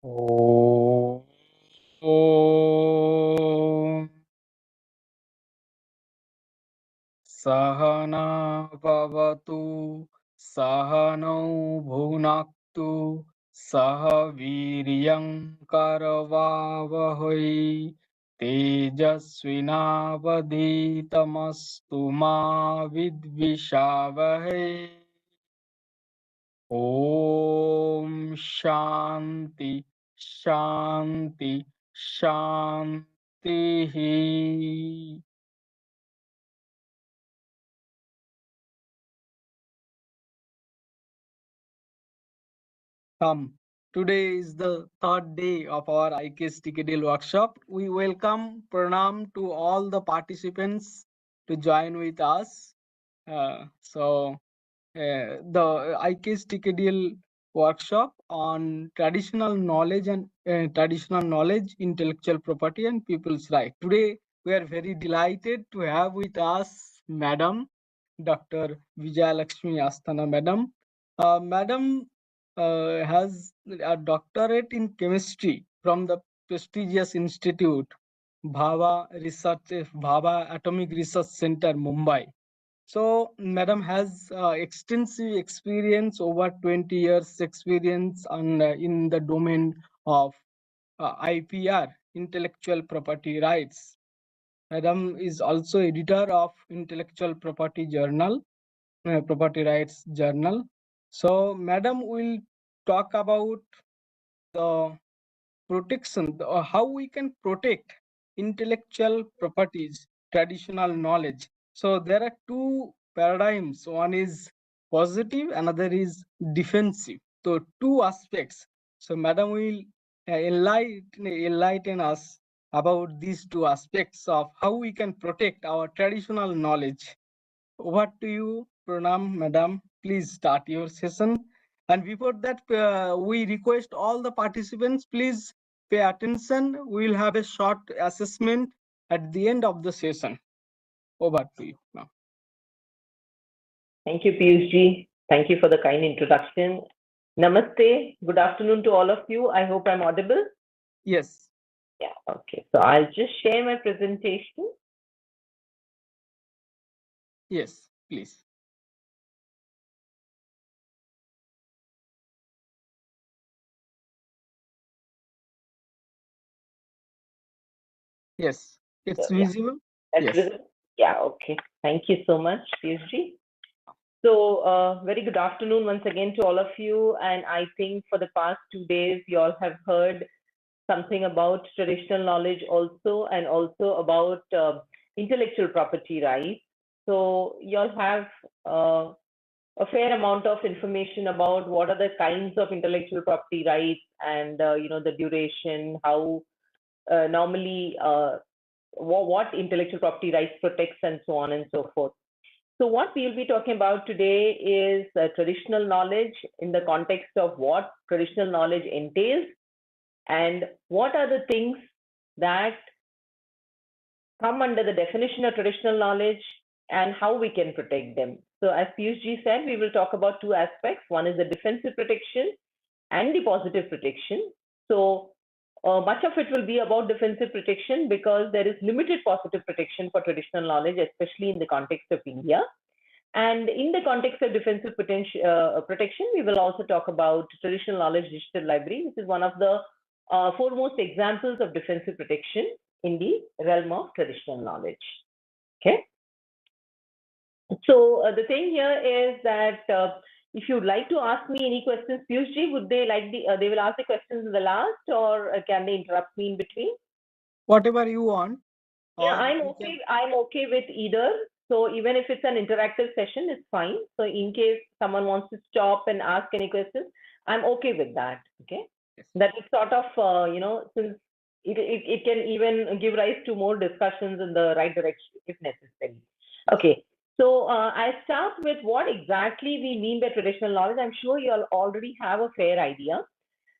ॐ सहना भवतु सहनौ भुनक्तु सह वीर्यं करवावहै तेजस्विनावधीतमस्तु मा विद्विषावहै ॐ शान्ति शान्ति शान्तिः Today is the third day of our IKS-TKDL workshop. We welcome Pranam to all the participants to join with us. The IKS-TKDL workshop on traditional knowledge and traditional knowledge, intellectual property and people's right. Today, we are very delighted to have with us Madam Dr. Vijaya Lakshmi Asthana, Madam. Madam has a doctorate in chemistry from the prestigious institute Bhava Atomic Research Center, Mumbai. So, Madam has extensive experience, over 20 years experience in the domain of IPR, intellectual property rights. Madam is also editor of Intellectual Property Journal, Property Rights Journal. So, Madam will talk about the protection, how we can protect intellectual properties, traditional knowledge. So there are two paradigms. One is positive, another is defensive. So two aspects. So Madam will enlighten us about these two aspects of how we can protect our traditional knowledge. Over to you, Pranam, Madam. Please start your session. And before that, we request all the participants, please pay attention. We will have a short assessment at the end of the session. Over to you now. Thank you, Piyush ji. Thank you for the kind introduction. Namaste. Good afternoon to all of you. I hope I'm audible. Yes. Yeah, okay. So I'll just share my presentation. Yes, please. Yes, it's So, yeah, visible. that's Yes. visible. Yeah, okay. Thank you so much, Piyush ji. So, very good afternoon once again to all of you. And I think for the past 2 days, you all have heard something about traditional knowledge also, and also about intellectual property rights. So, you all have a fair amount of information about what are the kinds of intellectual property rights and the duration, how normally what intellectual property rights protects, and so on and so forth. So what we will be talking about today is traditional knowledge in the context of what traditional knowledge entails, and what are the things that come under the definition of traditional knowledge, and how we can protect them. So as Piyush ji said, we will talk about two aspects. One is the defensive protection and the positive protection. So much of it will be about defensive protection because there is limited positive protection for traditional knowledge, especially in the context of India. And in the context of defensive protection, we will also talk about traditional knowledge digital library, which is one of the foremost examples of defensive protection in the realm of traditional knowledge. Okay. So the thing here is that if you'd like to ask me any questions, Piyush ji, would they like they will ask the questions in the last, or can they interrupt me in between? Whatever you want. Yeah, I'm okay with either. So even if it's an interactive session, it's fine. So in case someone wants to stop and ask any questions, I'm okay with that. Okay. Yes. That is sort of, since it can even give rise to more discussions in the right direction if necessary. Okay. So I start with what exactly we mean by traditional knowledge. I'm sure you all already have a fair idea.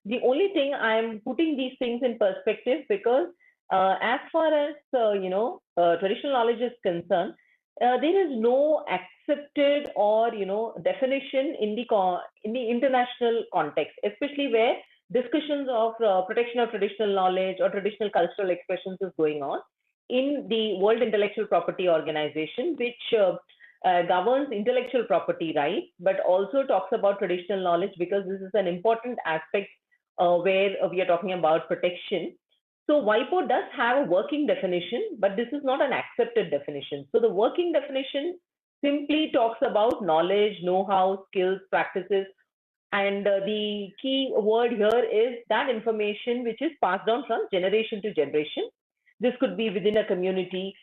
The only thing I'm putting these things in perspective because as far as traditional knowledge is concerned, there is no accepted or definition in the international context, especially where discussions of protection of traditional knowledge or traditional cultural expressions is going on in the World Intellectual Property Organization, which governs intellectual property rights, but also talks about traditional knowledge, because this is an important aspect where we are talking about protection. So WIPO does have a working definition, but this is not an accepted definition. So the working definition simply talks about knowledge, know-how, skills, practices, and the key word here is that information which is passed down from generation to generation. This could be within a community.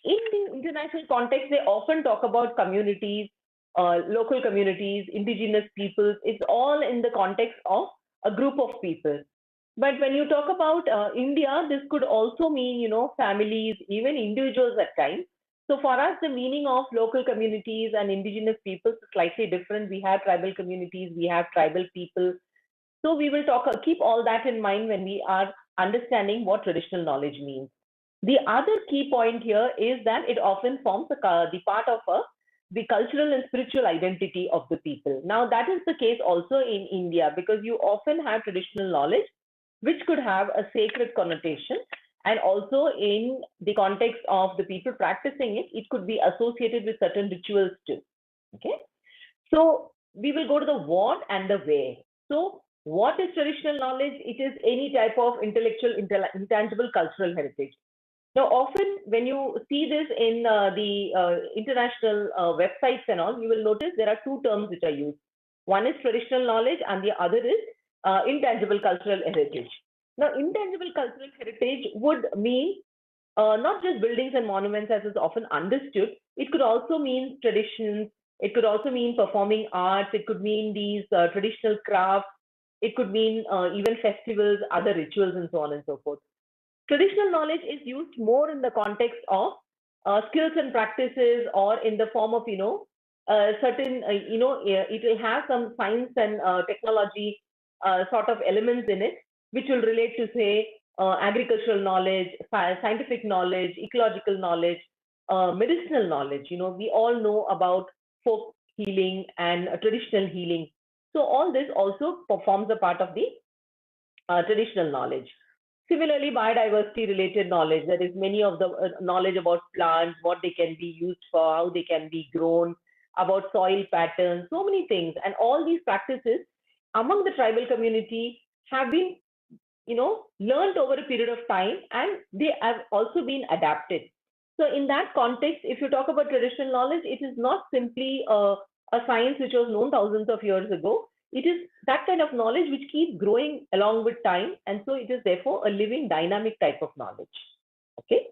In the international context, they often talk about communities, local communities, indigenous peoples. It's all in the context of a group of people. But when you talk about India, this could also mean, families, even individuals at times. So for us, the meaning of local communities and indigenous peoples is slightly different. We have tribal communities, we have tribal people. So we will keep all that in mind when we are understanding what traditional knowledge means. The other key point here is that it often forms the part of the cultural and spiritual identity of the people. Now, that is the case also in India, because you often have traditional knowledge which could have a sacred connotation, and also in the context of the people practicing it, it could be associated with certain rituals too. Okay, so we will go to the what and the where. So what is traditional knowledge? It is any type of intellectual, intangible cultural heritage. Now, often when you see this in the international websites and all, you will notice there are two terms which are used. One is traditional knowledge and the other is intangible cultural heritage. Now, intangible cultural heritage would mean not just buildings and monuments as is often understood. It could also mean traditions. It could also mean performing arts. It could mean these traditional crafts. It could mean even festivals, other rituals, and so on and so forth. Traditional knowledge is used more in the context of skills and practices, or in the form of, certain, it will have some science and technology sort of elements in it, which will relate to, say, agricultural knowledge, scientific knowledge, ecological knowledge, medicinal knowledge. We all know about folk healing and traditional healing. So all this also forms a part of the traditional knowledge. Similarly, biodiversity related knowledge, that is many of the knowledge about plants, what they can be used for, how they can be grown, about soil patterns, so many things. And all these practices among the tribal community have been, learned over a period of time, and they have also been adapted. So in that context, if you talk about traditional knowledge, it is not simply a science which was known thousands of years ago. It is that kind of knowledge which keeps growing along with time, and so it is therefore a living, dynamic type of knowledge. Okay,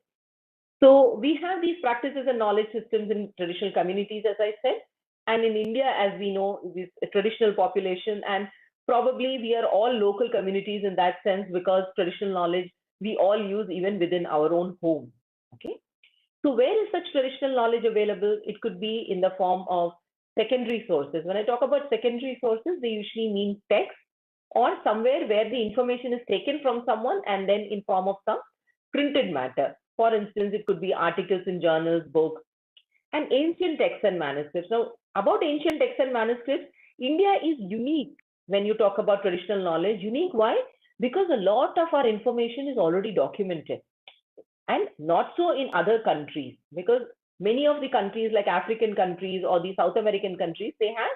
so we have these practices and knowledge systems in traditional communities, as I said, and in India, as we know, this traditional population, and probably we are all local communities in that sense, because traditional knowledge we all use even within our own home. Okay, so where is such traditional knowledge available? It could be in the form of secondary sources. When I talk about secondary sources, they usually mean text, or somewhere where the information is taken from someone and then in form of some printed matter. For instance, it could be articles in journals, books, and ancient texts and manuscripts. Now, about ancient texts and manuscripts, India is unique when you talk about traditional knowledge. Unique, why? Because a lot of our information is already documented, and not so in other countries, because many of the countries like African countries or the South American countries, they have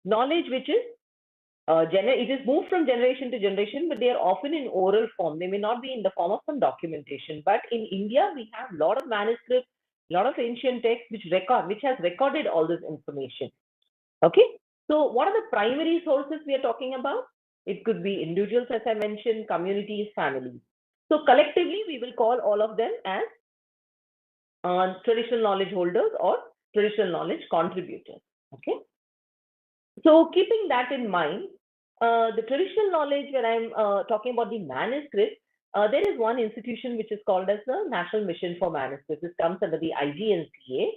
knowledge which is it is moved from generation to generation, but they are often in oral form. They may not be in the form of some documentation. But in India, we have a lot of manuscripts, a lot of ancient texts which has recorded all this information. Okay, so what are the primary sources we are talking about? It could be individuals, as I mentioned, communities, families. So collectively, we will call all of them as traditional knowledge holders or traditional knowledge contributors. Okay. So keeping that in mind, the traditional knowledge, when I'm talking about the manuscript, there is one institution which is called as the National Mission for Manuscripts. This comes under the IGNCA.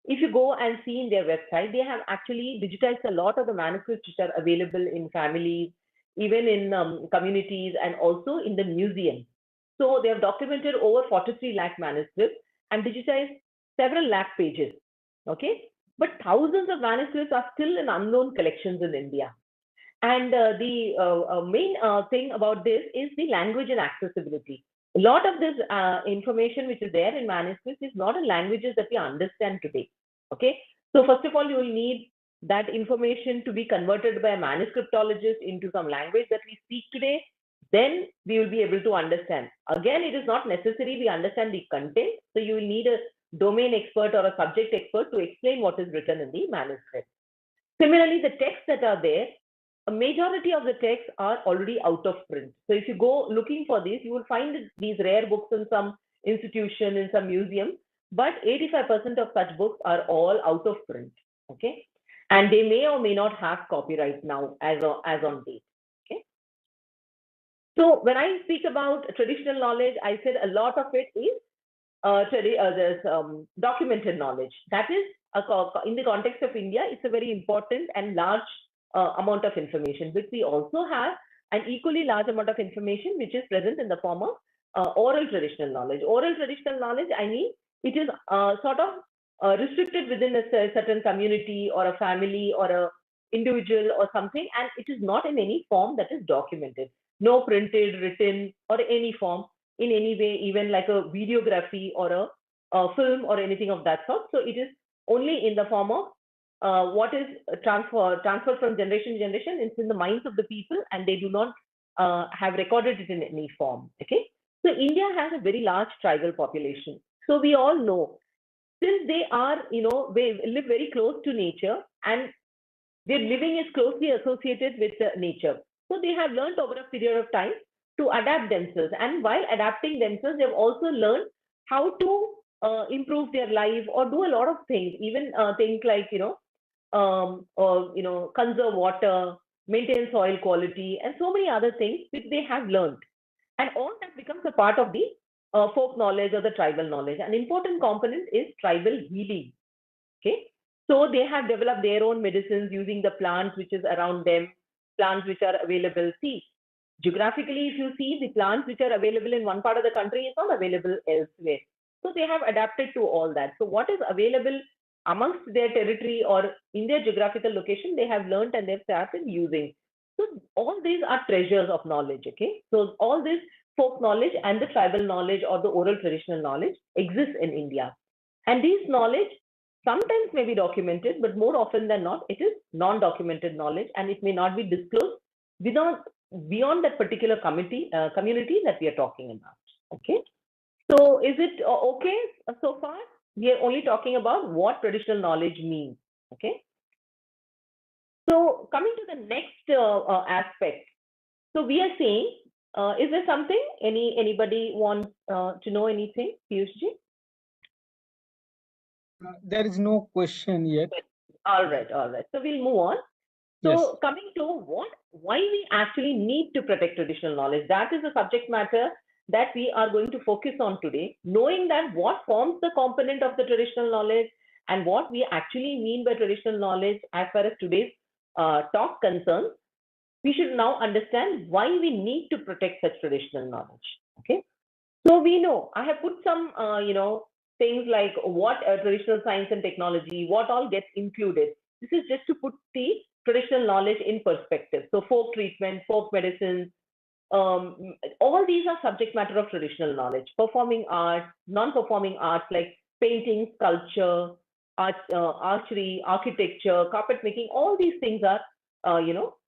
If you go and see in their website, they have actually digitized a lot of the manuscripts which are available in families, even in communities, and also in the museum. So they have documented over 43 lakh manuscripts and digitized several lakh pages. Okay, but thousands of manuscripts are still in unknown collections in India. And the main thing about this is the language and accessibility. A lot of this information which is there in manuscripts is not in languages that we understand today. Okay, so first of all, you will need that information to be converted by a manuscriptologist into some language that we speak today. Then we will be able to understand. Again, it is not necessary we understand the content. So you will need a domain expert or a subject expert to explain what is written in the manuscript. Similarly, the texts that are there, a majority of the texts are already out of print. So if you go looking for these, you will find these rare books in some institution, in some museum, but 85% of such books are all out of print. Okay, and they may or may not have copyright now as on date. Okay, so when I speak about traditional knowledge, I said a lot of it is there's documented knowledge. That is, in the context of India, it's a very important and large amount of information, which we also have an equally large amount of information which is present in the form of oral traditional knowledge. Oral traditional knowledge, I mean, it is sort of restricted within a certain community or a family or a individual or something, and it is not in any form that is documented. No printed, written, or any form in any way, even like a videography or a film or anything of that sort. So it is only in the form of what is transferred from generation to generation. It's in the minds of the people, and they do not have recorded it in any form. Okay, so India has a very large tribal population. So we all know, since they are, they live very close to nature, and their living is closely associated with nature. So they have learned over a period of time to adapt themselves. And while adapting themselves, they've also learned how to improve their life or do a lot of things, even things like, conserve water, maintain soil quality, and so many other things which they have learned. And all that becomes a part of the folk knowledge or the tribal knowledge. An important component is tribal healing. Okay, so they have developed their own medicines using the plants which is around them, plants which are available. See, geographically, if you see, the plants which are available in one part of the country is not available elsewhere. So they have adapted to all that. So what is available amongst their territory or in their geographical location, they have learned and they've started using. So all these are treasures of knowledge. Okay, so all this folk knowledge and the tribal knowledge or the oral traditional knowledge exists in India. And these knowledge sometimes may be documented, but more often than not, it is non-documented knowledge, and it may not be disclosed beyond that particular community that we are talking about. Okay, so is it okay so far? We are only talking about what traditional knowledge means. Okay, so coming to the next aspect. So we are saying, is there something anybody wants to know anything, Piyushji? There is no question yet. All right. So we'll move on. So Yes. coming to why we actually need to protect traditional knowledge, that is the subject matter that we are going to focus on today, knowing that what forms the component of the traditional knowledge and what we actually mean by traditional knowledge as far as today's talk concerns. We should now understand why we need to protect such traditional knowledge. Okay. So we know, I have put some, things like what traditional science and technology, what all gets included. This is just to put the traditional knowledge in perspective. So folk treatment, folk medicines, all these are subject matter of traditional knowledge. Performing arts, non-performing arts like painting, sculpture, art, archery, architecture, carpet making, all these things are,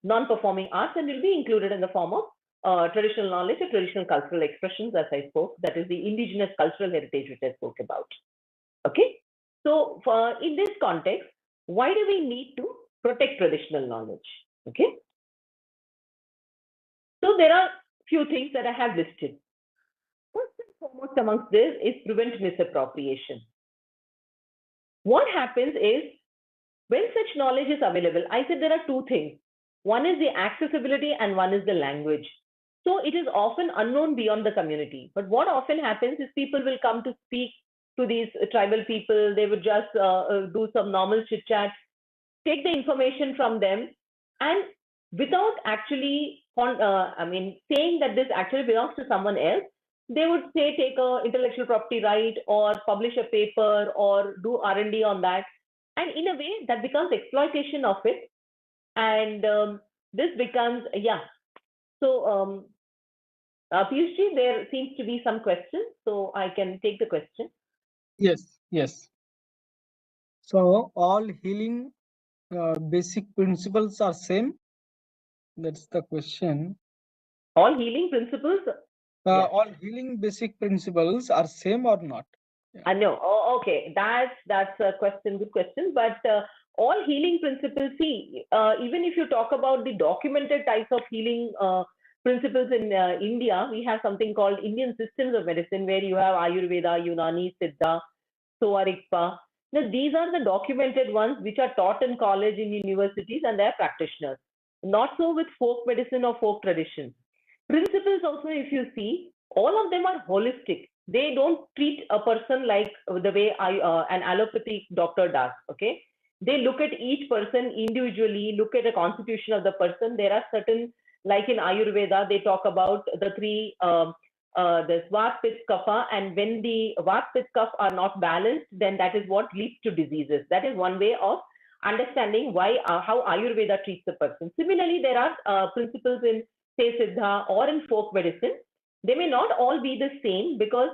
non-performing arts and will be included in the form of traditional knowledge or traditional cultural expressions, as I spoke. That is the indigenous cultural heritage which I spoke about. Okay. So in this context, why do we need to protect traditional knowledge? Okay. So there are few things that I have listed. First and foremost amongst this is prevent misappropriation. What happens is when such knowledge is available, I said there are two things. One is the accessibility and one is the language. So it is often unknown beyond the community. But what often happens is people will come to speak to these tribal people. They would just do some normal chit chat, take the information from them, and without actually, saying that this actually belongs to someone else, they would say take a intellectual property right or publish a paper or do R&D on that. And in a way, that becomes exploitation of it. And this becomes, yeah. So, Piyushji, there seems to be some questions, so I can take the question. Yes, yes. So all healing basic principles are same. That's the question. All healing principles? Yeah. All healing basic principles are same or not? Yeah. I know. Oh, okay. That's a question, good question. But all healing principles, see, even if you talk about the documented types of healing principles in India, we have something called Indian systems of medicine, where you have Ayurveda, Unani, Siddha, Soarikpa. Now, these are the documented ones which are taught in college, in universities, and they are practitioners. Not so with folk medicine or folk traditions. Principles also, if you see, all of them are holistic. They don't treat a person like the way an allopathic doctor does. Okay, they look at each person individually, look at the constitution of the person. There are certain, like in Ayurveda, they talk about the three the Vata, Pitta, Kapha, and when the Vata, Pitta, Kapha are not balanced, then that is what leads to diseases. That is one way of understanding why how Ayurveda treats the person. Similarly, there are principles in, say, Siddha or in folk medicine. They may not all be the same because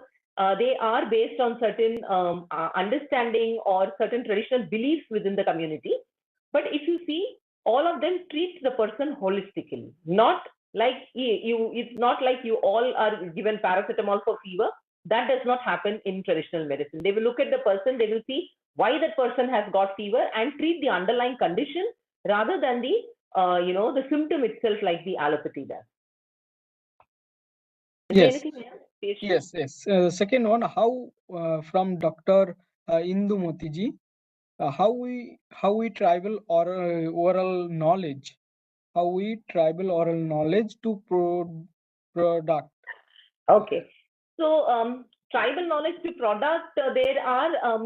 they are based on certain understanding or certain traditional beliefs within the community. But if you see, all of them treat the person holistically, not like you. It's not like you all are given paracetamol for fever. That does not happen in traditional medicine. They will look at the person, they will see why that person has got fever and treat the underlying condition rather than the the symptom itself, like the allopathy does. Is there Yes, anything else, Piyush? yes, yes. The second one, how from Dr. Indumati ji, how we travel oral knowledge, how we travel oral knowledge to product. Okay. So, tribal knowledge to product, there are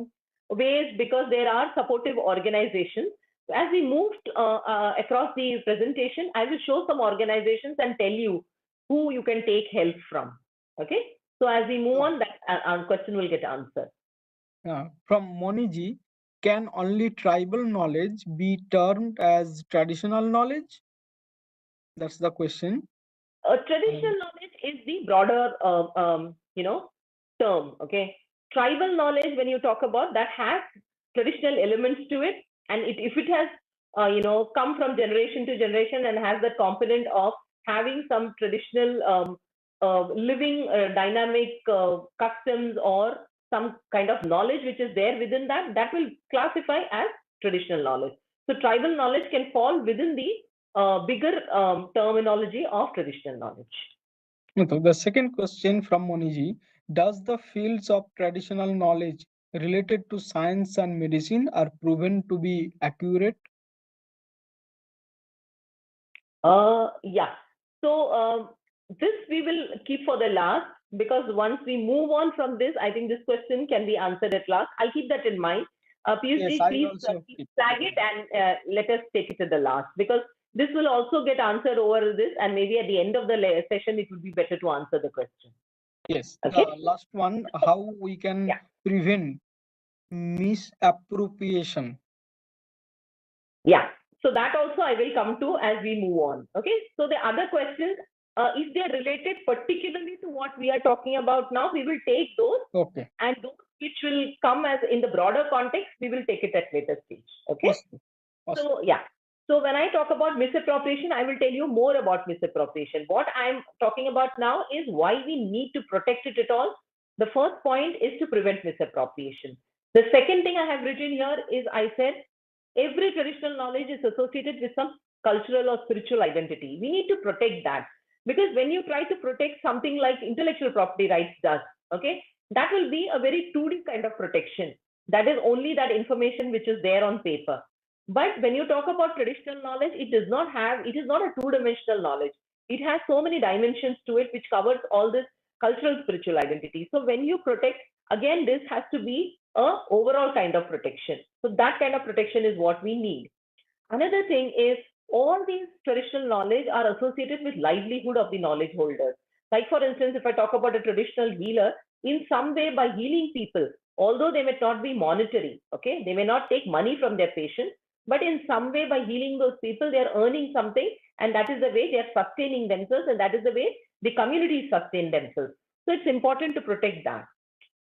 ways, because there are supportive organizations. As we moved across the presentation, I will show some organizations and tell you who you can take help from. Okay. So as we move on, that our question will get answered. From Moniji, can only tribal knowledge be termed as traditional knowledge? That's the question. Traditional knowledge is the broader, term. Okay, tribal knowledge, when you talk about that, has traditional elements to it, and if it has, come from generation to generation and has that component of having some traditional, living, dynamic customs or some kind of knowledge which is there within that, that will classify as traditional knowledge. So tribal knowledge can fall within the bigger terminology of traditional knowledge. So the second question from Moniji, does the fields of traditional knowledge related to science and medicine are proven to be accurate? Yeah. So this we will keep for the last, because once we move on from this, I think this question can be answered at last. I'll keep that in mind. Yes, Piyush, I will please also flag it and let us take it to the last, because this will also get answered over this, and maybe at the end of the session, it would be better to answer the question. Yes, Okay. the last one, how we can Yeah. prevent misappropriation. Yeah. So that also I will come to as we move on. Okay. So the other questions, if they are related particularly to what we are talking about now, we will take those. Okay. And those which will come as in the broader context, we will take it at later stage. Okay. Awesome. Awesome. So yeah. So when I talk about misappropriation, I will tell you more about misappropriation. What I'm talking about now is why we need to protect it at all. The first point is to prevent misappropriation. The second thing I have written here is, I said every traditional knowledge is associated with some cultural or spiritual identity. We need to protect that, because when you try to protect something like intellectual property rights does, okay, that will be a very 2D kind of protection. That is only that information which is there on paper. But when you talk about traditional knowledge, it does not have, it is not a two-dimensional knowledge. It has so many dimensions to it, which covers all this cultural spiritual identity. So when you protect, again, this has to be a overall kind of protection. So that kind of protection is what we need. Another thing is, all these traditional knowledge are associated with livelihood of the knowledge holders. Like for instance, if I talk about a traditional healer, in some way by healing people, although they may not be monetary, okay, they may not take money from their patients, but in some way by healing those people, they are earning something, and that is the way they are sustaining themselves, and that is the way the communities sustain themselves. So it's important to protect that.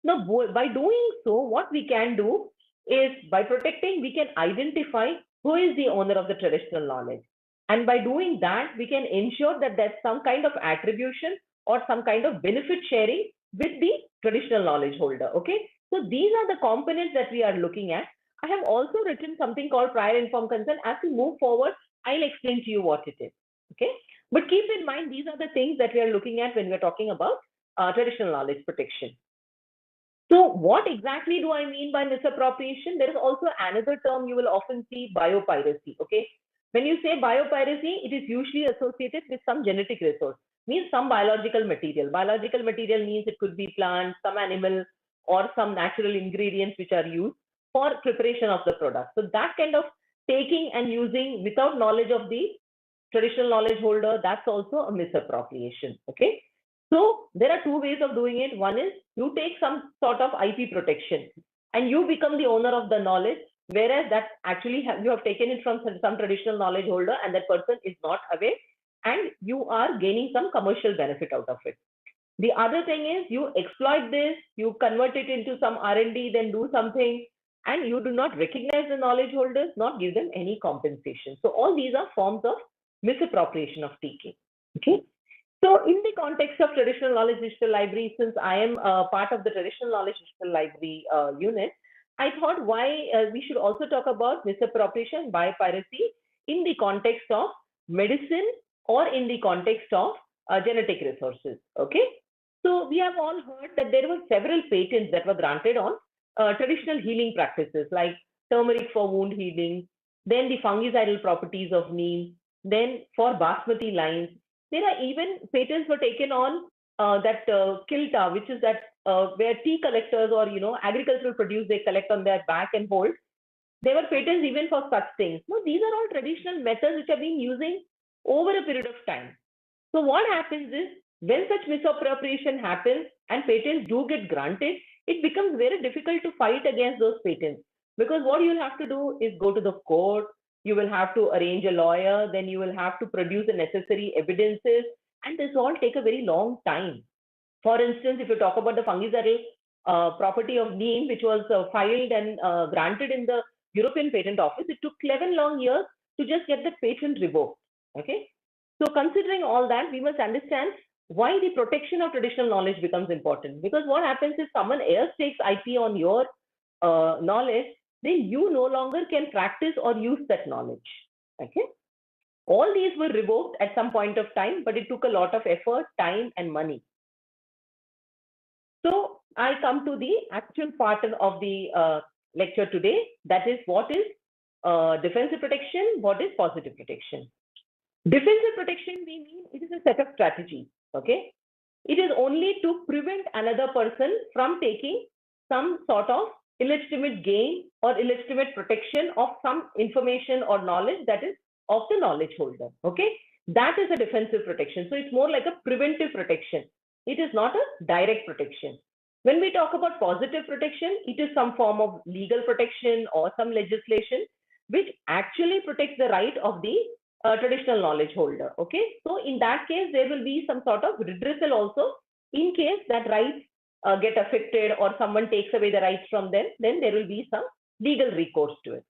Now, by doing so, what we can do is, by protecting, we can identify who is the owner of the traditional knowledge. And by doing that, we can ensure that there's some kind of attribution or some kind of benefit sharing with the traditional knowledge holder. Okay. So these are the components that we are looking at. I have also written something called prior informed consent. As we move forward, I'll explain to you what it is. Okay. But keep in mind, these are the things that we are looking at when we're talking about traditional knowledge protection. So what exactly do I mean by misappropriation? There is also another term you will often see, biopiracy. Okay. When you say biopiracy, it is usually associated with some genetic resource, means some biological material. Biological material means it could be plant, some animal, or some natural ingredients which are used for preparation of the product. So that kind of taking and using without knowledge of the traditional knowledge holder, that's also a misappropriation. Okay. So there are two ways of doing it. One is you take some sort of IP protection and you become the owner of the knowledge, whereas that actually you have taken it from some traditional knowledge holder and that person is not aware, and you are gaining some commercial benefit out of it. The other thing is you exploit this, you convert it into some R&D, then do something, and you do not recognize the knowledge holders, not give them any compensation. So all these are forms of misappropriation of TK. Okay. So in the context of traditional knowledge digital library, since I am part of the traditional knowledge digital library unit, I thought why we should also talk about misappropriation by piracy in the context of medicine or in the context of genetic resources. Okay. So we have all heard that there were several patents that were granted on traditional healing practices like turmeric for wound healing, then the fungicidal properties of neem, then for basmati lines. There are even patents were taken on that kilta, which is that where tea collectors or agricultural produce they collect on their back and hold. There were patents even for such things. No, these are all traditional methods which have been using over a period of time. So what happens is when such misappropriation happens and patents do get granted, it becomes very difficult to fight against those patents, because what you'll have to do is go to the court, you will have to arrange a lawyer, then you will have to produce the necessary evidences, and this all take a very long time. For instance, if you talk about the fungicidal property of neem, which was filed and granted in the European Patent Office, it took 11 long years to just get the patent revoked. Okay. So considering all that, we must understand why the protection of traditional knowledge becomes important. Because what happens is someone else takes IP on your knowledge, then you no longer can practice or use that knowledge. Okay. All these were revoked at some point of time, but it took a lot of effort, time, and money. So I come to the actual part of the lecture today. That is, what is defensive protection? What is positive protection? Defensive protection, we mean it is a set of strategies. Okay. It is only to prevent another person from taking some sort of illegitimate gain or illegitimate protection of some information or knowledge that is of the knowledge holder. Okay. That is a defensive protection. So it's more like a preventive protection. It is not a direct protection. When we talk about positive protection, it is some form of legal protection or some legislation which actually protects the right of the traditional knowledge holder. Okay. So in that case, there will be some sort of redressal also in case that rights get affected or someone takes away the rights from them, then there will be some legal recourse to it.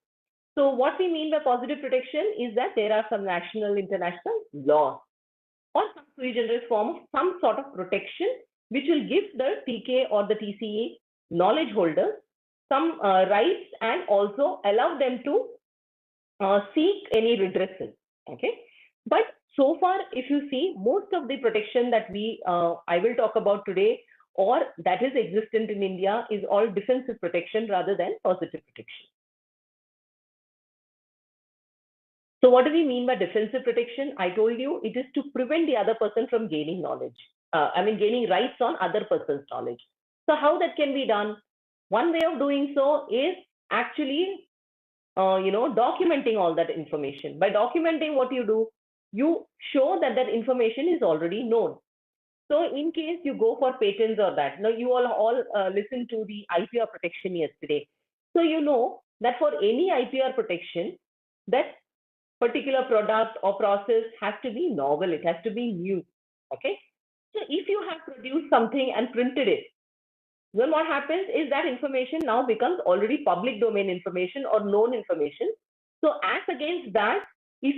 So what we mean by positive protection is that there are some national, international laws or some sui generis form of some sort of protection which will give the TK or the TCA knowledge holders some rights and also allow them to seek any redressal. Okay. But so far, if you see, most of the protection that I will talk about today or that is existent in India is all defensive protection rather than positive protection. So what do we mean by defensive protection? I told you it is to prevent the other person from gaining knowledge. Gaining rights on other person's knowledge. So how that can be done? One way of doing so is actually, documenting all that information. By documenting, what you do, you show that that information is already known. So in case you go for patents or that, now you all listened to the IPR protection yesterday. So you know that for any IPR protection, that particular product or process has to be novel, it has to be new. Okay. So if you have produced something and printed it, then what happens is that information now becomes already public domain information or known information. So as against that, if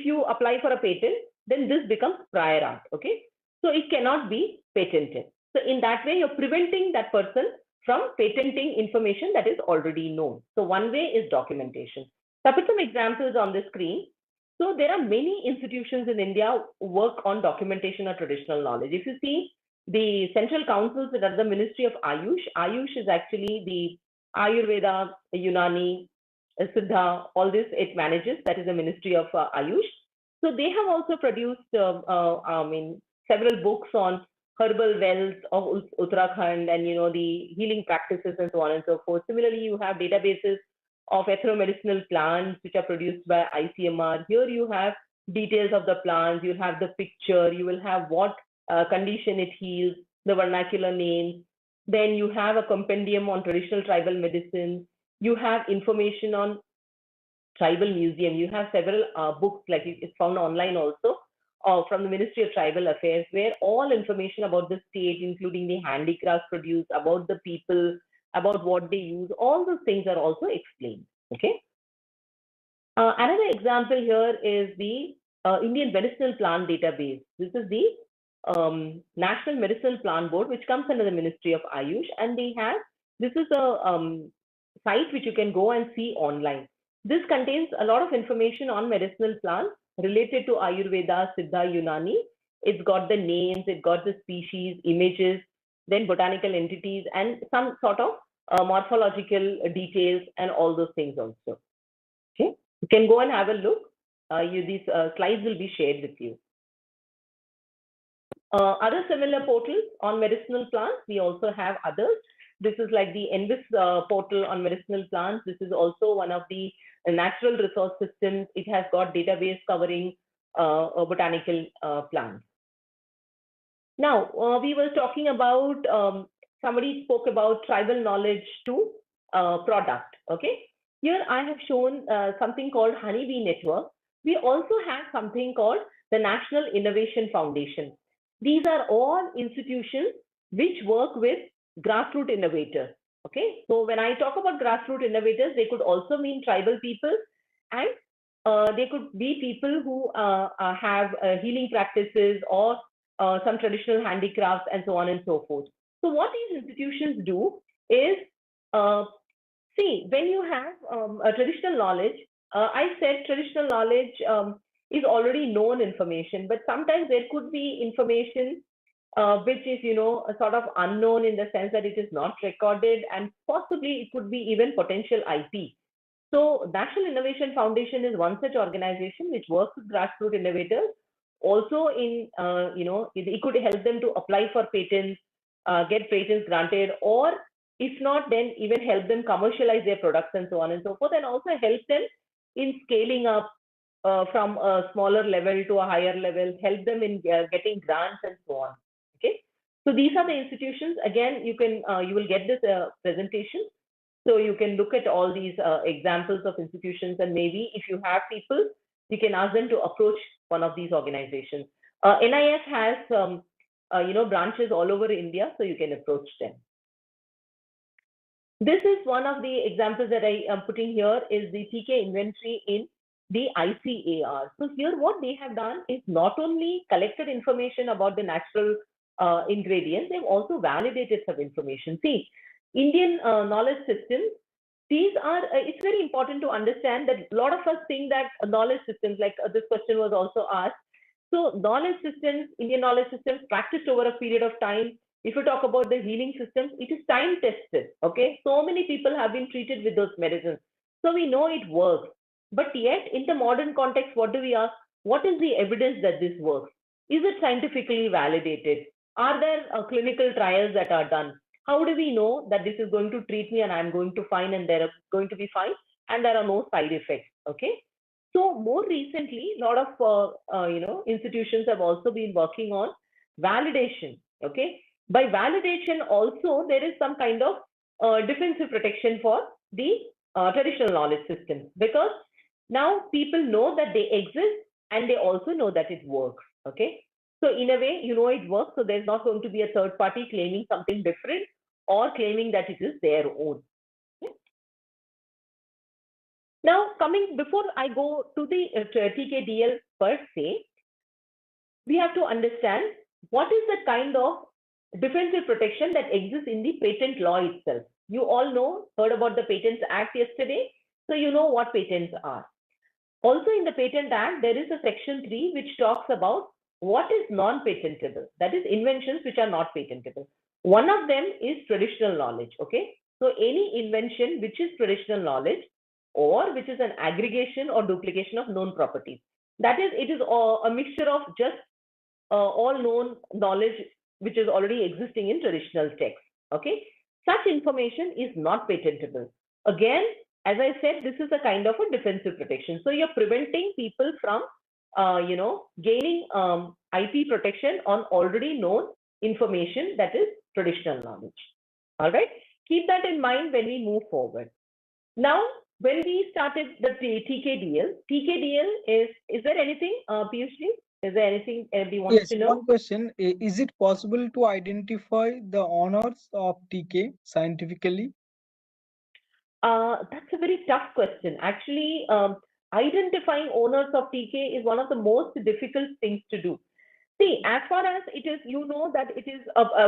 you apply for a patent, then this becomes prior art. Okay. So it cannot be patented. So in that way, you're preventing that person from patenting information that is already known. So one way is documentation. So I put some examples on the screen. So there are many institutions in India who work on documentation of traditional knowledge. If you see the central councils that are the Ministry of Ayush, Ayush is actually the Ayurveda, Unani, Siddha, all this it manages. That is the Ministry of Ayush. So they have also produced, several books on herbal wealth of Uttarakhand and the healing practices and so on and so forth. Similarly, you have databases of ethnomedicinal plants which are produced by ICMR. Here you have details of the plants. You have the picture. You will have what condition it heals, the vernacular names. Then you have a compendium on traditional tribal medicine. You have information on tribal museum. You have several books, like it's found online also, from the Ministry of Tribal Affairs, where all information about the state, including the handicrafts produced, about the people, about what they use, all those things are also explained. Okay. Another example here is the Indian Medicinal Plant Database. This is the National Medicinal Plant Board, which comes under the Ministry of Ayush, and this is a site which you can go and see online. This contains a lot of information on medicinal plants related to Ayurveda, Siddha, Unani. It's got the names, it's got the species, images, then botanical entities, and some sort of morphological details, and all those things also. Okay, you can go and have a look. These slides will be shared with you. Other similar portals on medicinal plants, we also have others. This is like the NVIS portal on medicinal plants. This is also one of the natural resource systems. It has got database covering botanical plants. Now, we were talking about, somebody spoke about tribal knowledge to product. Okay. Here I have shown something called Honeybee Network. We also have something called the National Innovation Foundation. These are all institutions which work with grassroots innovators. Okay. So when I talk about grassroots innovators, they could also mean tribal people, and they could be people who have healing practices or some traditional handicrafts and so on and so forth. So what these institutions do is, see, when you have a traditional knowledge, I said traditional knowledge is already known information, but sometimes there could be information which is, a sort of unknown, in the sense that it is not recorded, and possibly it could be even potential IP. So National Innovation Foundation is one such organization which works with grassroots innovators. Also, it could help them to apply for patents, get patents granted, or if not, then even help them commercialize their products and so on and so forth, and also help them in scaling up from a smaller level to a higher level, help them in getting grants and so on. Okay, so these are the institutions. Again, you will get this presentation, so you can look at all these examples of institutions, and maybe if you have people, you can ask them to approach one of these organizations. NIS has branches all over India, so you can approach them. This is one of the examples that I am putting here, is the TK inventory in the ICAR. So here what they have done is not only collected information about the natural ingredients, they've also validated some information. See, Indian knowledge systems, these are, it's very important to understand that a lot of us think that knowledge systems, like this question was also asked. So knowledge systems, Indian knowledge systems practiced over a period of time. If you talk about the healing systems, it is time tested. Okay, so many people have been treated with those medicines, so we know it works. But yet, in the modern context, what do we ask? What is the evidence that this works? Is it scientifically validated? Are there clinical trials that are done? How do we know that this is going to treat me and I'm going to fine, and they're going to be fine, and there are no side effects? Okay. So more recently, a lot of institutions have also been working on validation. Okay. By validation, also there is some kind of defensive protection for the traditional knowledge systems, because Now people know that they exist and they also know that it works. Okay. So in a way, you know it works. So there's not going to be a third party claiming something different or claiming that it is their own. Okay? Now, before I go to the TKDL per se, we have to understand what is the kind of defensive protection that exists in the patent law itself. You all heard about the Patents Act yesterday, so you know what patents are. Also in the Patent Act, there is a section 3 which talks about what is non-patentable, that is inventions which are not patentable. One of them is traditional knowledge, okay? So any invention which is traditional knowledge or which is an aggregation or duplication of known properties. That is, it is a mixture of just all known knowledge which is already existing in traditional texts. Okay, such information is not patentable. Again, as I said, this is a kind of a defensive protection. So you're preventing people from, gaining IP protection on already known information that is traditional knowledge. All right, keep that in mind when we move forward. Now, when we started the TKDL is there anything, Piyush ji? Is there anything anybody wants Yes, to know? one question. Is it possible to identify the honors of TK scientifically? That's a very tough question. Actually, identifying owners of TK is one of the most difficult things to do. See, as far as it is, you know that it is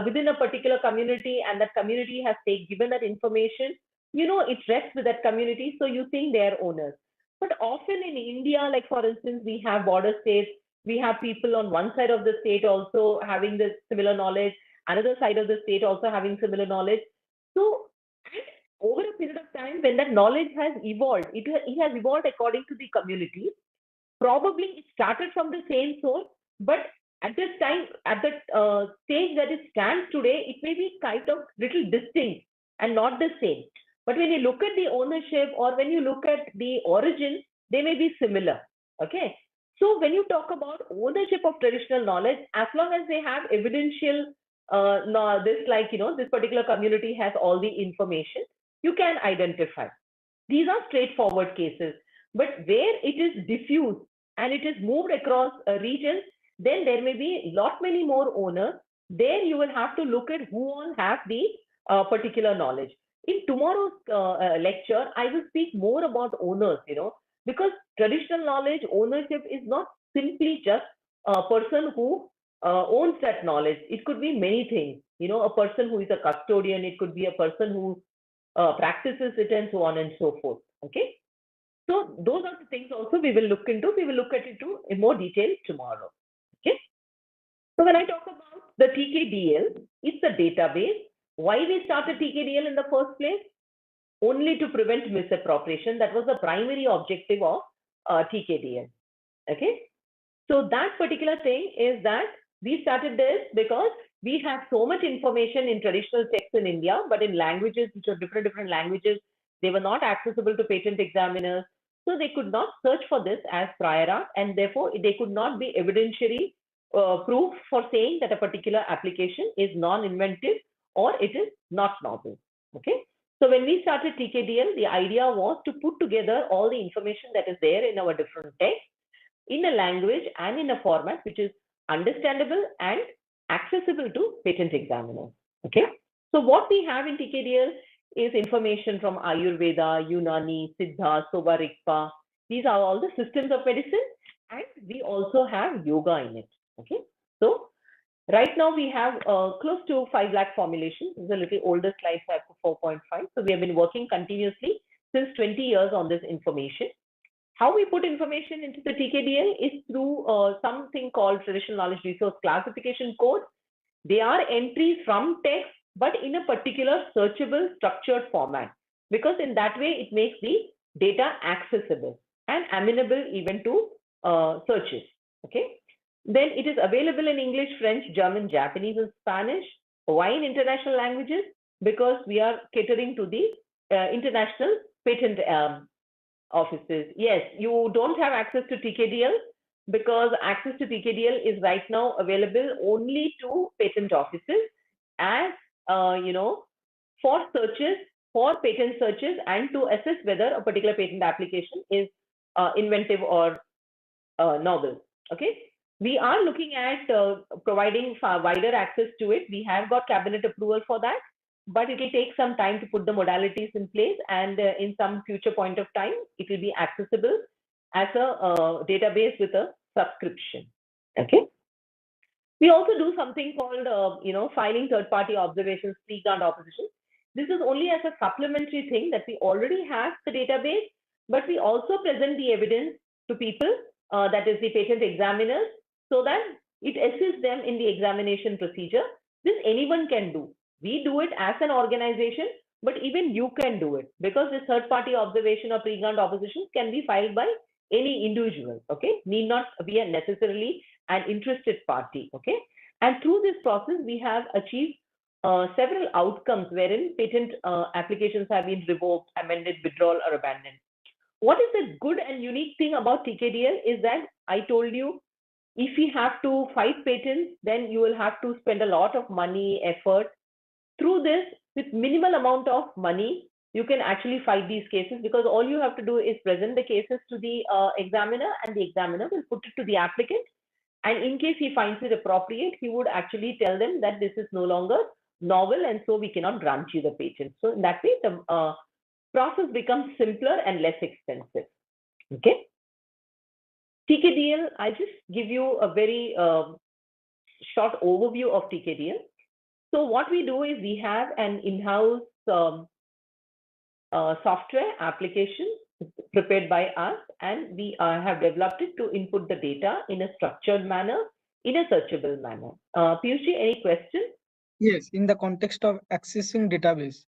within a particular community and that community has given that information, you know, it rests with that community, so you think they are owners. But often in India, like for instance, we have border states, we have people on one side of the state also having this similar knowledge, another side of the state also having similar knowledge. So, and over a period of time, when that knowledge has evolved, it has evolved according to the community. Probably it started from the same source, but at this time, at the stage that it stands today, it may be kind of little distinct and not the same. But when you look at the ownership or when you look at the origin, they may be similar. Okay. So when you talk about ownership of traditional knowledge, as long as they have evidential, this like, you know, this particular community has all the information, you can identify. These are straightforward cases. But where it is diffused and it is moved across regions, then there may be lot many more owners. There you will have to look at who all have the particular knowledge. In tomorrow's lecture, I will speak more about owners, you know, because traditional knowledge ownership is not simply just a person who owns that knowledge. It could be many things. You know, a person who is a custodian, it could be a person who practices it, and so on and so forth. Okay. So those are the things also we will look into. We will look at it in more detail tomorrow. Okay. So when I talk about the TKDL, it's a database. Why we started TKDL in the first place? Only to prevent misappropriation. That was the primary objective of TKDL. Okay. So that particular thing is that we started this because we have so much information in traditional texts in India, but in languages which are different languages, they were not accessible to patent examiners. So they could not search for this as prior art, and therefore they could not be evidentiary proof for saying that a particular application is non-inventive or it is not novel. Okay. So when we started TKDL, the idea was to put together all the information that is there in our different texts in a language and in a format which is understandable and accessible to patent examiners. Okay. So what we have in TKDL is information from Ayurveda, Unani, Siddha, Soba Rigpa. These are all the systems of medicine, and we also have yoga in it. Okay. So right now we have close to 5 lakh formulations. This is a little older slide, 4.5. So we have been working continuously since 20 years on this information. How we put information into the TKDL is through something called Traditional Knowledge Resource Classification Code. They are entries from text, but in a particular searchable, structured format, because in that way it makes the data accessible and amenable even to searches. Okay. Then it is available in English, French, German, Japanese, and Spanish. Why in international languages? Because we are catering to the international patent offices. Yes, you don't have access to TKDL because access to TKDL is right now available only to patent offices as, for searches, for patent searches, and to assess whether a particular patent application is inventive or novel. Okay, we are looking at providing wider access to it. We have got cabinet approval for that, but it will take some time to put the modalities in place, and in some future point of time, it will be accessible as a database with a subscription. Okay. We also do something called, filing third-party observations, pre-grant opposition. This is only as a supplementary thing that we already have the database, but we also present the evidence to people, that is the patent examiners, so that it assists them in the examination procedure. This anyone can do. We do it as an organization, but even you can do it, because this third-party observation or pre-grant opposition can be filed by any individual. Okay, need not be necessarily an interested party. Okay, and through this process we have achieved several outcomes wherein patent applications have been revoked, amended, withdrawal, or abandoned. What is the good and unique thing about TKDL is that I told you, if you have to fight patents, then you will have to spend a lot of money, effort. Through this, with minimal amount of money, you can actually fight these cases, because all you have to do is present the cases to the examiner, and the examiner will put it to the applicant. And in case he finds it appropriate, he would actually tell them that this is no longer novel, and so we cannot grant you the patent. So in that way, the process becomes simpler and less expensive. Okay. TKDL, I just give you a very short overview of TKDL. So what we do is we have an in-house software application prepared by us, and we have developed it to input the data in a structured manner, in a searchable manner. Piyush, any questions? Yes, in the context of accessing database,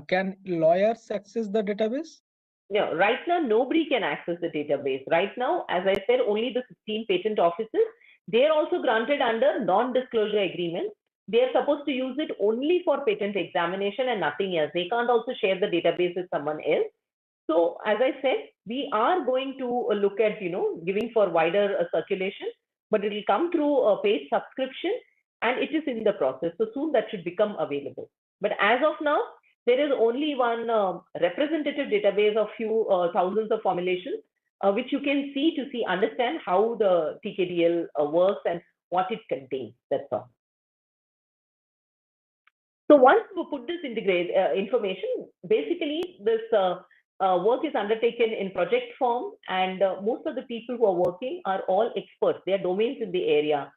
can lawyers access the database? No, right now nobody can access the database. Right now, as I said, only the 16 patent offices. They are also granted under non-disclosure agreements. They are supposed to use it only for patent examination and nothing else. They can't also share the database with someone else. So as I said, we are going to look at, giving for wider circulation, but it will come through a paid subscription, and it is in the process. So soon that should become available. But as of now, there is only one representative database of few thousands of formulations, which you can see to understand how the TKDL works and what it contains. That's all. So once we put this information, basically this work is undertaken in project form, and most of the people who are working are all experts. They are domains in the area.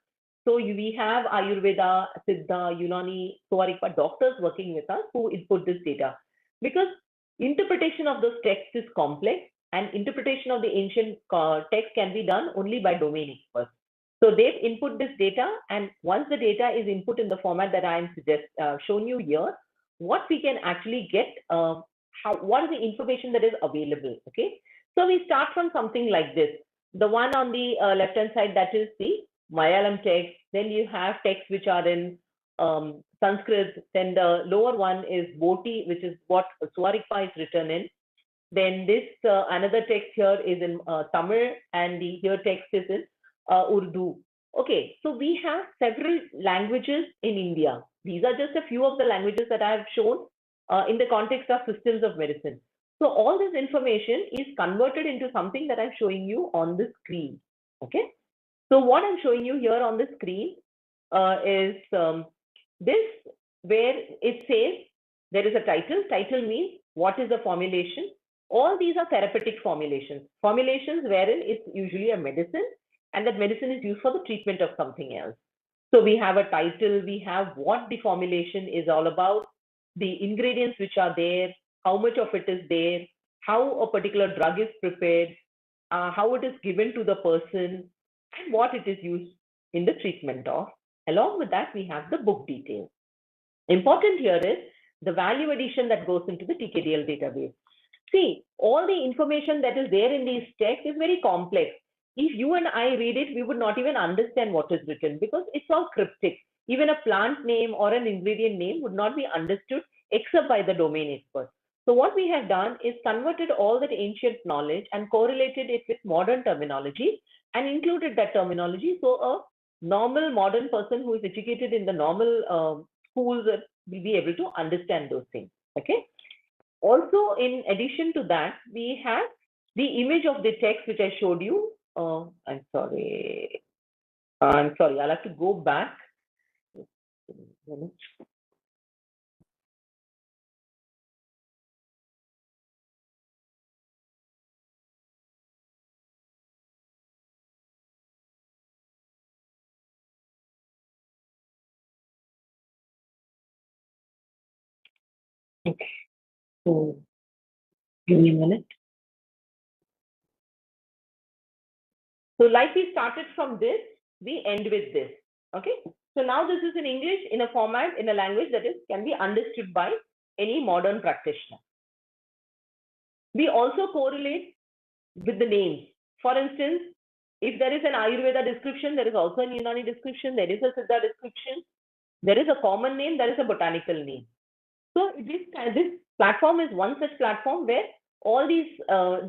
So we have Ayurveda, Siddha, Unani, Soarika doctors working with us who input this data, because interpretation of those texts is complex, and interpretation of the ancient text can be done only by domain experts. So they've input this data, and once the data is input in the format that I'm shown you here, what we can actually get, what is the information that is available. Okay, so we start from something like this. The one on the left hand side, that is the Malayalam text. Then you have texts which are in Sanskrit. Then the lower one is Boti, which is what Swarikpa is written in. Then this another text here is in Tamil, and the here text is in Urdu. Okay, so we have several languages in India. These are just a few of the languages that I have shown in the context of systems of medicine. So all this information is converted into something that I'm showing you on the screen. Okay, so what I'm showing you here on the screen is this, where it says there is a title. Title means what is the formulation. All these are therapeutic formulations. Formulations wherein it's usually a medicine, and that medicine is used for the treatment of something else. So we have a title, we have what the formulation is all about, the ingredients which are there, how much of it is there, how a particular drug is prepared, how it is given to the person, and what it is used in the treatment of. Along with that, we have the book details. Important here is the value addition that goes into the TKDL database. See, all the information that is there in these texts is very complex. If you and I read it, we would not even understand what is written, because it's all cryptic. Even a plant name or an ingredient name would not be understood except by the domain expert. So what we have done is converted all that ancient knowledge and correlated it with modern terminology and included that terminology. So a normal modern person who is educated in the normal schools will be able to understand those things. Okay. Also, in addition to that, we have the image of the text which I showed you. I'm sorry. I'll have to go back. Okay. So give me a minute. So like we started from this, we end with this. Okay. So now this is in English in a format, in a language that can be understood by any modern practitioner. We also correlate with the names. For instance, if there is an Ayurveda description, there is also an Unani description, there is a Siddha description, there is a common name, there is a botanical name. So this platform is one such platform where all these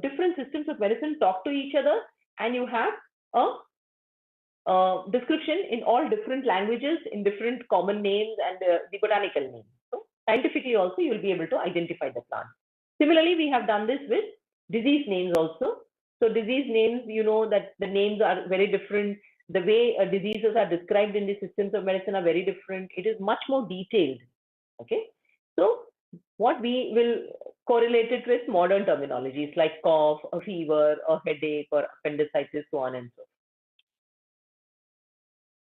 different systems of medicine talk to each other, and you have a description in all different languages, in different common names and the botanical names. So scientifically also you will be able to identify the plant. Similarly, we have done this with disease names also. So disease names, you know that the names are very different. The way diseases are described in the systems of medicine are very different. It is much more detailed. Okay. So what we will correlate it with modern terminologies like cough, a fever, a headache, or appendicitis, so on and so forth.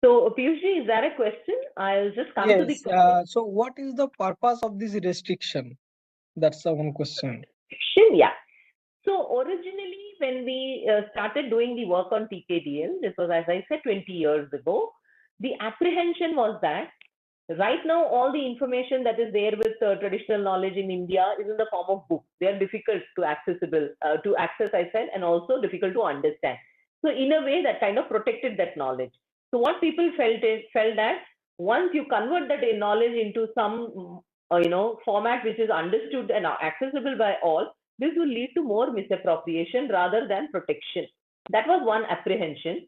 So, Piyushji, is that a question? I'll just come to the Yes. question. So what is the purpose of this restriction? That's the one question. Yeah. So, originally, when we started doing the work on TKDL, this was, as I said, 20 years ago, the apprehension was that right now, all the information that is there with traditional knowledge in India is in the form of books. They are difficult to access, I said, and also difficult to understand. So in a way, that kind of protected that knowledge. So what people felt that once you convert that knowledge into some format which is understood and accessible by all, this will lead to more misappropriation rather than protection. That was one apprehension.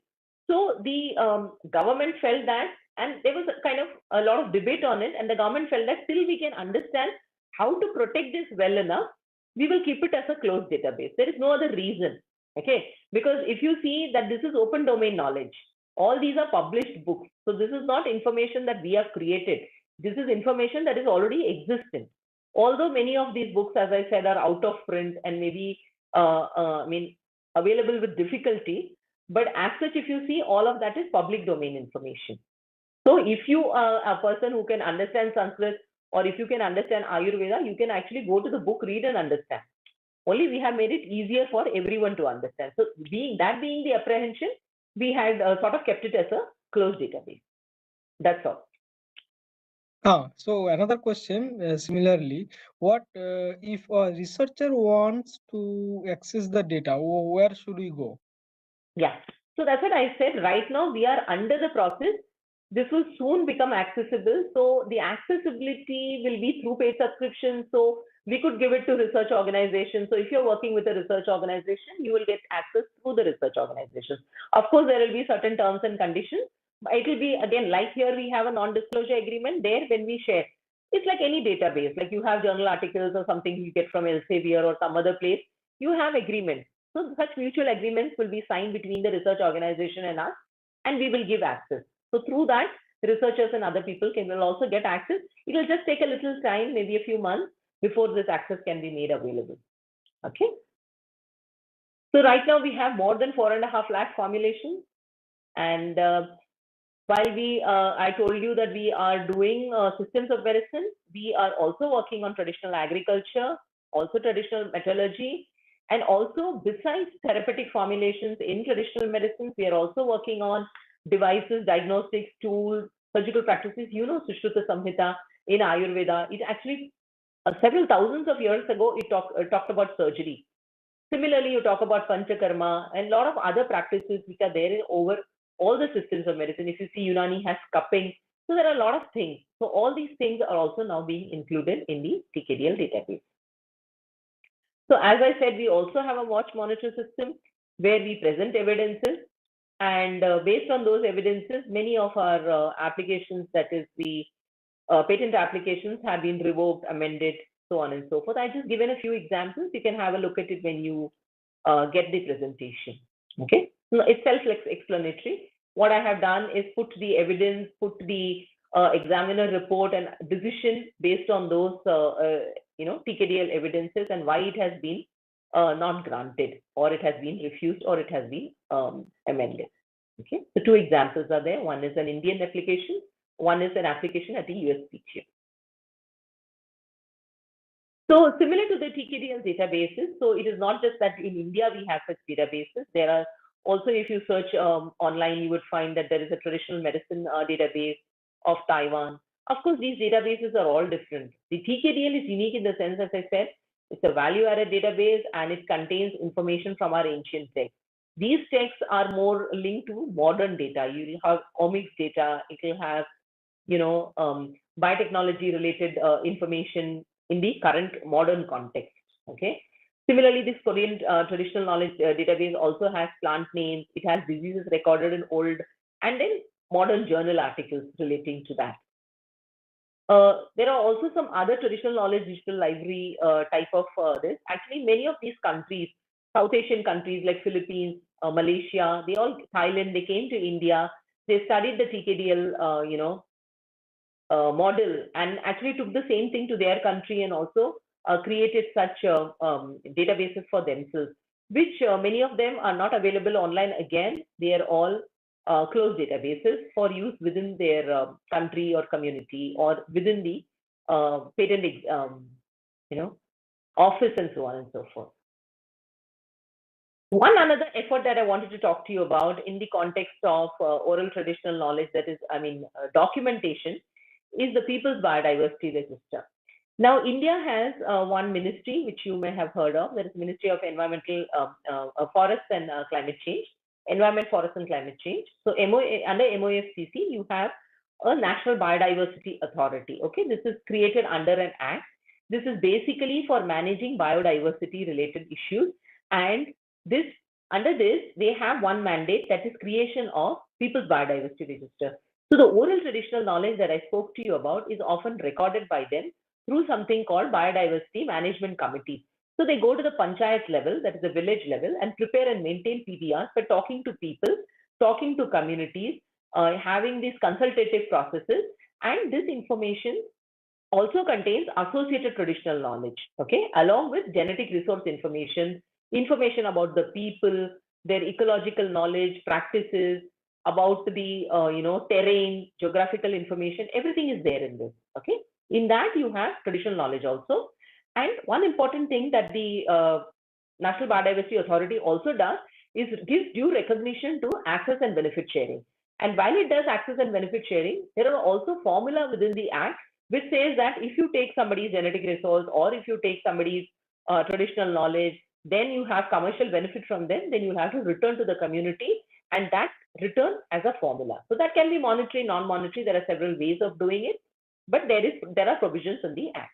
So the government felt that, and there was a lot of debate on it, and the government felt that till we can understand how to protect this well enough, we will keep it as a closed database. There is no other reason. Okay, because if you see that this is open domain knowledge, all these are published books. So this is not information that we have created. This is information that is already existent. Although many of these books, as I said, are out of print and maybe available with difficulty, but as such, if you see, all of that is public domain information. So if you are a person who can understand Sanskrit, or if you can understand Ayurveda, you can actually go to the book, read and understand. Only we have made it easier for everyone to understand. So being the apprehension, we had sort of kept it as a closed database. That's all. So another question, similarly, what if a researcher wants to access the data, where should we go? Yeah. So that's what I said. Right now, we are under the process. This will soon become accessible. So the accessibility will be through paid subscription. So we could give it to research organizations. So if you're working with a research organization, you will get access through the research organization. Of course, there will be certain terms and conditions. It will be, again, like here we have a non-disclosure agreement. There, when we share, it's like any database. Like you have journal articles or something you get from Elsevier or some other place. You have agreement. So such mutual agreements will be signed between the research organization and us, and we will give access. So through that, researchers and other people will also get access. It will just take a little time, maybe a few months, before this access can be made available. Okay. So right now we have more than 4.5 lakh formulations, and while I told you that we are doing systems of medicine, we are also working on traditional agriculture, also traditional metallurgy, and also besides therapeutic formulations in traditional medicines, we are also working on devices, diagnostics, tools, surgical practices. You know, Sushruta Samhita in Ayurveda, it actually several thousands of years ago, it talked about surgery. Similarly, you talk about Panchakarma and a lot of other practices which are there over all the systems of medicine. If you see, Unani has cupping. So there are a lot of things. So all these things are also now being included in the TKDL database. So as I said, we also have a watch monitor system where we present evidences, and based on those evidences, many of our applications, that is the patent applications, have been revoked, amended, so on and so forth. I just given a few examples. You can have a look at it when you get the presentation. Okay, no, it's self-explanatory. What I have done is put the evidence, put the examiner report and decision based on those TKDL evidences and why it has been not granted, or it has been refused, or it has been amended. Okay, so two examples are there. One is an Indian application, one is an application at the USPTO. So similar to the TKDL databases, so it is not just that in India we have such databases. There are also, if you search online, you would find that there is a traditional medicine database of Taiwan. Of course, these databases are all different. The TKDL is unique in the sense, as I said, it's a value-added database and it contains information from our ancient texts. These texts are more linked to modern data. You will have omics data. It will have, biotechnology-related information in the current modern context. Okay. Similarly, this Korean traditional knowledge database also has plant names. It has diseases recorded in old and then modern journal articles relating to that. There are also some other traditional knowledge digital library type of this. Actually, many of these countries, South Asian countries like Philippines, Malaysia, Thailand, they came to India. They studied the TKDL, model and actually took the same thing to their country and also created such databases for themselves, which many of them are not available online. Again, they are all closed databases for use within their country or community or within the patent, office and so on and so forth. One another effort that I wanted to talk to you about in the context of oral traditional knowledge, that is, documentation, is the People's Biodiversity Register. Now, India has one ministry which you may have heard of. That is Ministry of Environmental, Forests and Climate Change, Environment, Forests and Climate Change. So under MOFCC, you have a National Biodiversity Authority. Okay, this is created under an act. This is basically for managing biodiversity related issues, and under this they have one mandate, that is creation of People's Biodiversity Register. So the oral traditional knowledge that I spoke to you about is often recorded by them through something called Biodiversity Management Committee. So they go to the panchayat level, that is the village level, and prepare and maintain PBRs by talking to people, talking to communities, having these consultative processes, and this information also contains associated traditional knowledge, okay, along with genetic resource information about the people, their ecological knowledge, practices, about the terrain, geographical information, everything is there in this. Okay, in that you have traditional knowledge also. And one important thing that the National Biodiversity Authority also does is gives due recognition to access and benefit sharing. And while it does access and benefit sharing, there are also formula within the act which says that if you take somebody's genetic resource or if you take somebody's traditional knowledge, then you have commercial benefit from them, then you have to return to the community, and that return as a formula. So that can be monetary, non-monetary. There are several ways of doing it, but there are provisions in the act.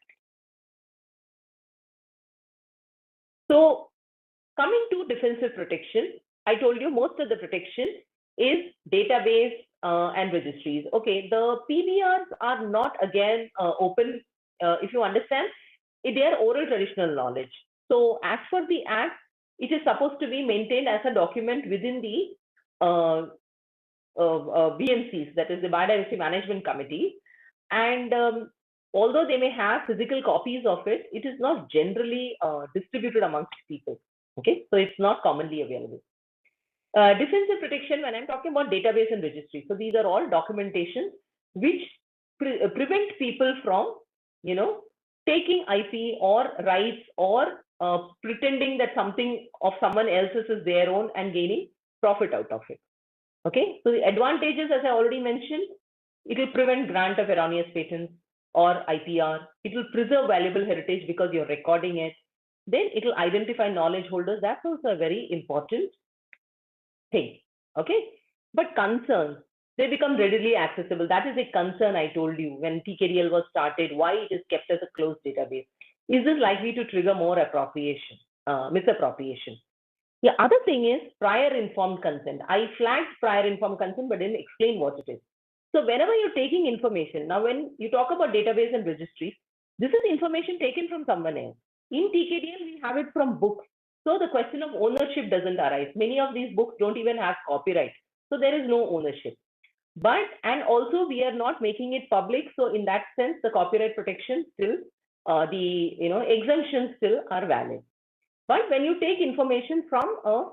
So coming to defensive protection, I told you most of the protection is database and registries. Okay, the PBRs are not again open. If you understand, they are oral traditional knowledge. So as for the act, it is supposed to be maintained as a document within the BMCs, that is the Biodiversity Management Committee. And although they may have physical copies of it, it is not generally distributed amongst people. Okay, so it's not commonly available. Defensive protection, when I'm talking about database and registry, so these are all documentation which prevent people from, taking IP or rights or pretending that something of someone else's is their own and gaining profit out of it. Okay, so the advantages, as I already mentioned, it will prevent grant of erroneous patents or IPR. It will preserve valuable heritage because you're recording it. Then it will identify knowledge holders. That's also a very important thing. Okay, but concerns, they become readily accessible. That is a concern I told you when TKDL was started, why it is kept as a closed database. Is this likely to trigger more appropriation, misappropriation? The other thing is prior informed consent. I flagged prior informed consent, but didn't explain what it is. So whenever you're taking information, now when you talk about database and registries, this is information taken from someone else. In TKDL, we have it from books. So the question of ownership doesn't arise. Many of these books don't even have copyright. So there is no ownership. But, and also we are not making it public. So in that sense, the copyright protection still, the exemptions still are valid. But when you take information from a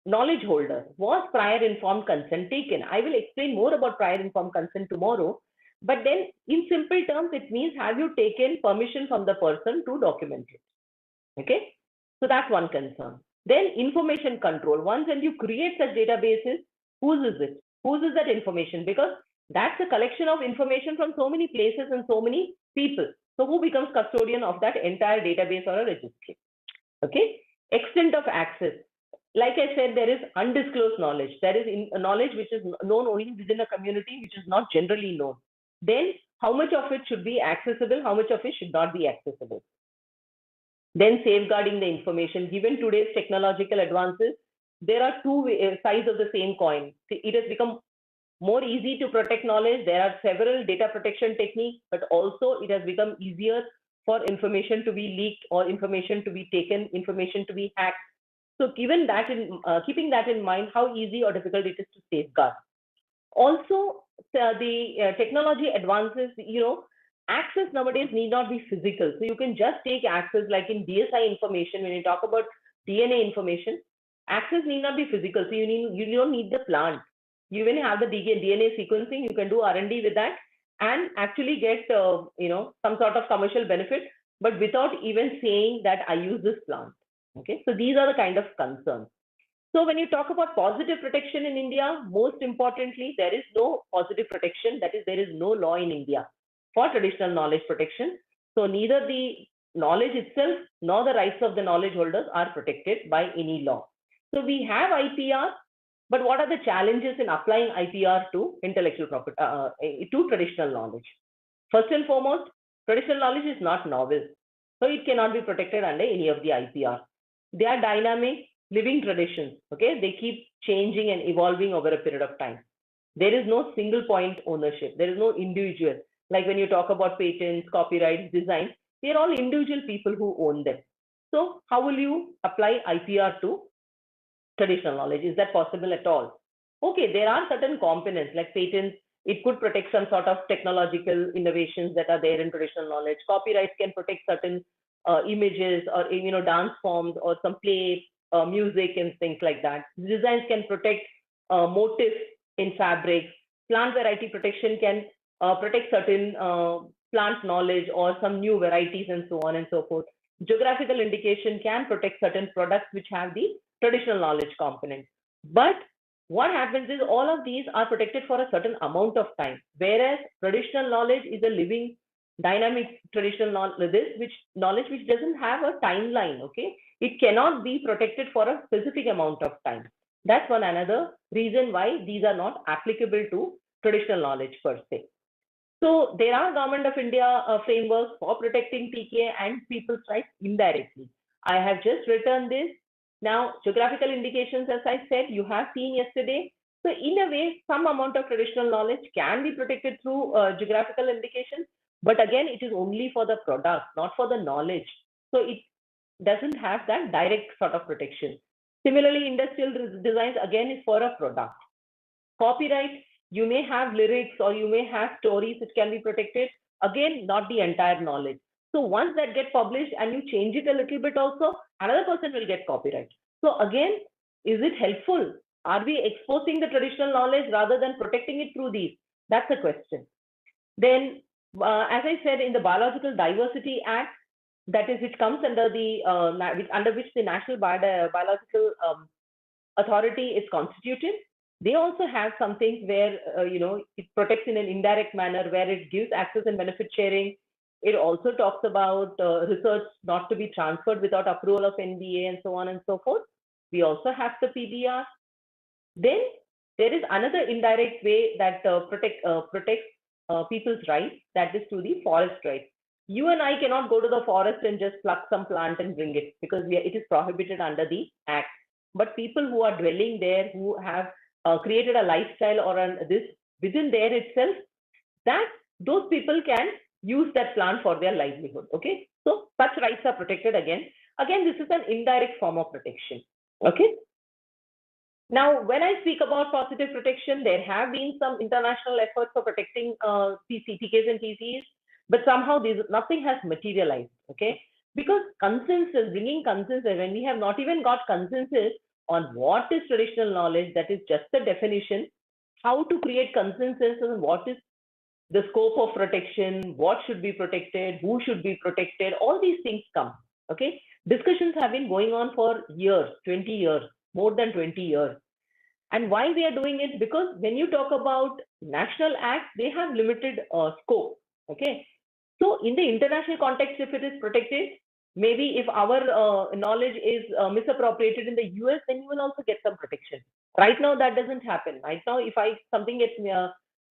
knowledge holder, was prior informed consent taken? I will explain more about prior informed consent tomorrow. But then in simple terms, it means have you taken permission from the person to document it? Okay. So that's one concern. Then information control. Once when you create such databases, whose is it? Whose is that information? Because that's a collection of information from so many places and so many people. So who becomes custodian of that entire database or a registry? Okay. Extent of access. Like I said, there is undisclosed knowledge. There is knowledge which is known only within a community, which is not generally known. Then how much of it should be accessible? How much of it should not be accessible? Then safeguarding the information. Given today's technological advances, there are two sides of the same coin. It has become more easy to protect knowledge. There are several data protection techniques, but also it has become easier for information to be leaked or information to be taken, information to be hacked. So given that keeping that in mind, how easy or difficult it is to safeguard. Also, the technology advances, access nowadays need not be physical. So you can just take access like in DSI information, when you talk about DNA information, access need not be physical. So you don't need the plant. You even have the DNA sequencing, you can do R&D with that and actually get, some sort of commercial benefit, but without even saying that I use this plant. Okay, so these are the kind of concerns. So when you talk about positive protection in India, most importantly, there is no positive protection. That is, there is no law in India for traditional knowledge protection. So neither the knowledge itself nor the rights of the knowledge holders are protected by any law. So we have IPR, but what are the challenges in applying IPR to intellectual property, to traditional knowledge? First and foremost, traditional knowledge is not novel, so it cannot be protected under any of the IPR. They are dynamic, living traditions. Okay, they keep changing and evolving over a period of time. There is no single point ownership. There is no individual. Like when you talk about patents, copyrights, design, they are all individual people who own them. So how will you apply IPR to traditional knowledge? Is that possible at all? Okay, there are certain components like patents. It could protect some sort of technological innovations that are there in traditional knowledge. Copyrights can protect certain images or dance forms or some play, music and things like that. Designs can protect motifs in fabrics. Plant variety protection can protect certain plant knowledge or some new varieties and so on and so forth. Geographical indication can protect certain products which have the traditional knowledge component. But what happens is all of these are protected for a certain amount of time, whereas traditional knowledge is a living, dynamic traditional knowledge, which doesn't have a timeline. Okay, it cannot be protected for a specific amount of time. That's one another reason why these are not applicable to traditional knowledge per se. So there are Government of India frameworks for protecting TK and people's rights indirectly. I have just written this. Now, geographical indications, as I said, you have seen yesterday. So in a way, some amount of traditional knowledge can be protected through geographical indications, but again, it is only for the product, not for the knowledge. So it doesn't have that direct sort of protection. Similarly, industrial designs again is for a product. Copyright, you may have lyrics or you may have stories which can be protected. Again, not the entire knowledge. So once that get published and you change it a little bit also, another person will get copyright. So again, is it helpful? Are we exposing the traditional knowledge rather than protecting it through these? That's the question. Then, as I said, in the Biological Diversity Act, that is, which comes under the under which the National Biological Authority is constituted, they also have something where it protects in an indirect manner, where it gives access and benefit sharing. It also talks about research not to be transferred without approval of NBA and so on and so forth. We also have the PBR. Then there is another indirect way that protects people's rights, that is through the forest rights. You and I cannot go to the forest and just pluck some plant and bring it, because it is prohibited under the Act. But people who are dwelling there, who have created a lifestyle or this within there itself, that those people can use that plant for their livelihood. Okay, so such rights are protected again Again, this is an indirect form of protection. Okay. Now, when I speak about positive protection, there have been some international efforts for protecting TKs and TCs, but somehow nothing has materialized. Okay, because consensus, bringing consensus, when we have not even got consensus on what is traditional knowledge, that is just the definition, how to create consensus on what is the scope of protection, what should be protected, who should be protected, all these things come. Okay, discussions have been going on for years, 20 years, more than 20 years. And why we are doing it? Because when you talk about national acts, they have limited scope. Okay, so in the international context, if it is protected, maybe if our knowledge is misappropriated in the US, then you will also get some protection. Right now, that doesn't happen. Right now, if something gets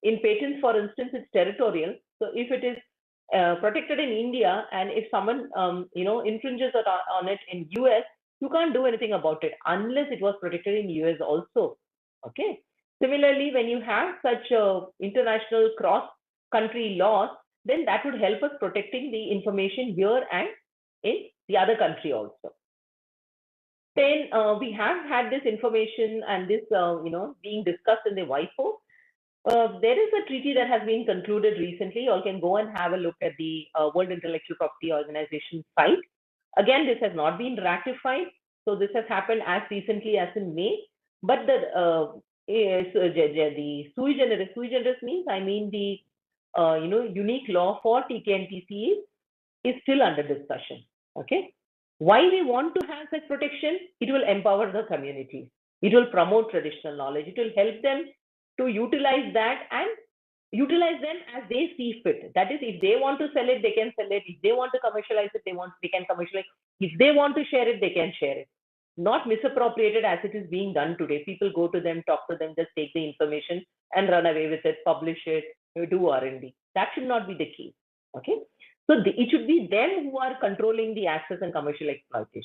in patents, for instance, it's territorial. So if it is protected in India, and if someone infringes on it in US, you can't do anything about it unless it was protected in US also. Okay. Similarly, when you have such international cross-country laws, then that would help us protecting the information here and in the other country also. Then we have had this information and this, being discussed in the WIPO. There is a treaty that has been concluded recently. You all can go and have a look at the World Intellectual Property Organization site. Again, this has not been ratified. So this has happened as recently as in May. But the sui generis means, I mean, the unique law for TK and TCE is still under discussion. Okay. Why we want to have such protection? It will empower the community. It will promote traditional knowledge. It will help them to utilize that and utilize them as they see fit. That is, if they want to sell it, they can sell it. If they want to commercialize it, they can commercialize. If they want to share it, they can share it. Not misappropriated as it is being done today. People go to them, talk to them, just take the information and run away with it, publish it, do R&D. That should not be the case. Okay. So it should be them who are controlling the access and commercial exploitation.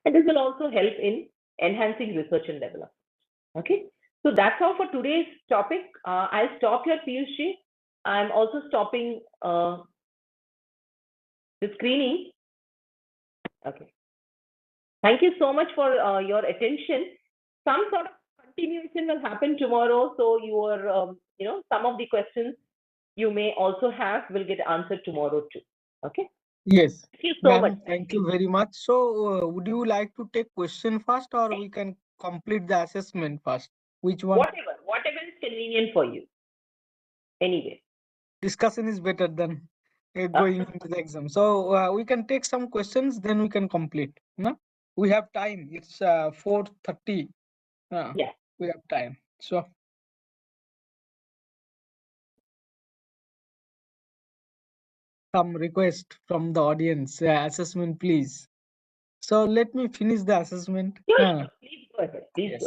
And this will also help in enhancing research and development. Okay. So that's all for today's topic. I'll stop here, Piyush. I'm also stopping the screening. Okay. Thank you so much for your attention. Some sort of continuation will happen tomorrow. So your, some of the questions you may also have will get answered tomorrow too. Okay. Yes. Thank you so much. Thank you very much. So, would you like to take question first, or we can complete the assessment first? Which one? Whatever is convenient for you. Anyway. Discussion is better than going into the exam. So we can take some questions, then we can complete. No, we have time. It's 4:30. Yeah. We have time. So. Some request from the audience assessment, please. So let me finish the assessment. Sure. Please go ahead. Yes.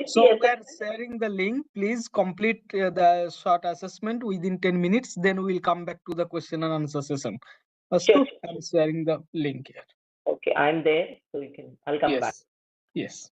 So we are sharing the link. Please complete the short assessment within 10 minutes. Then we'll come back to the question and answer session. Sure. I'm sharing the link here. Okay, I'm there, so you can. I'll come back. Yes.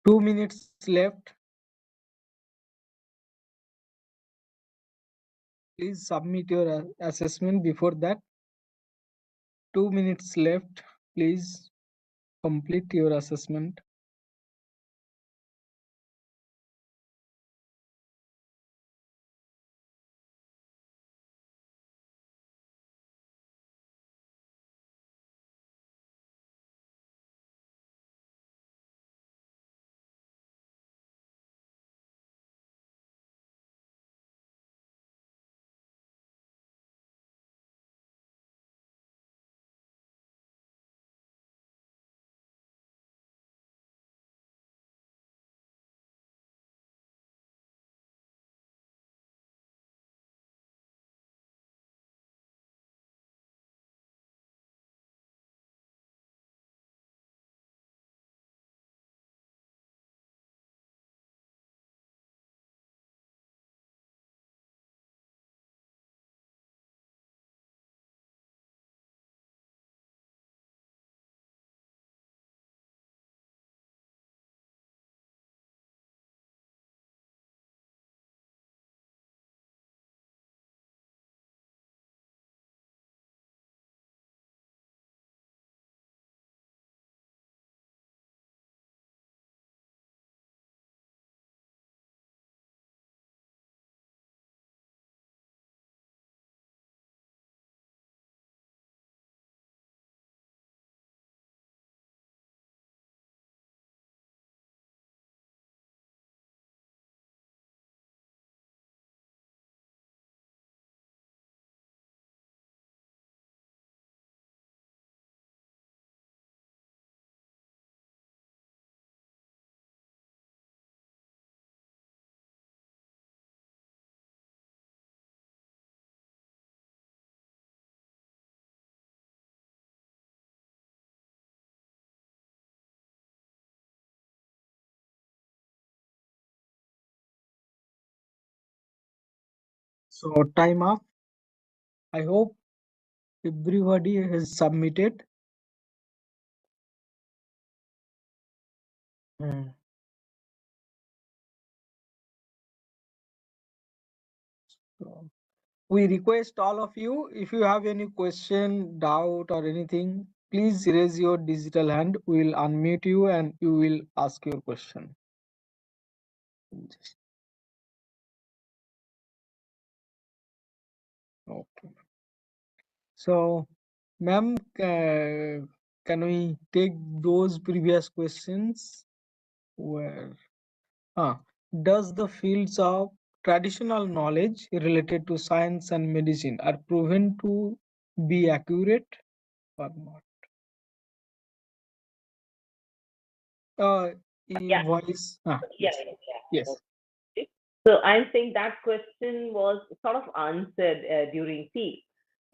2 minutes left. Please submit your assessment before that. 2 minutes left. Please complete your assessment. So time up. I hope everybody has submitted. Mm. So we request all of you, if you have any question, doubt, or anything, please raise your digital hand. We will unmute you and you will ask your question. Okay. So, ma'am, can we take those previous questions? Where, does the fields of traditional knowledge related to science and medicine are proven to be accurate or not? Uh, Yeah, voice. yeah, Yes. yeah, yeah. Yes. Okay. So I'm saying that question was sort of answered during tea.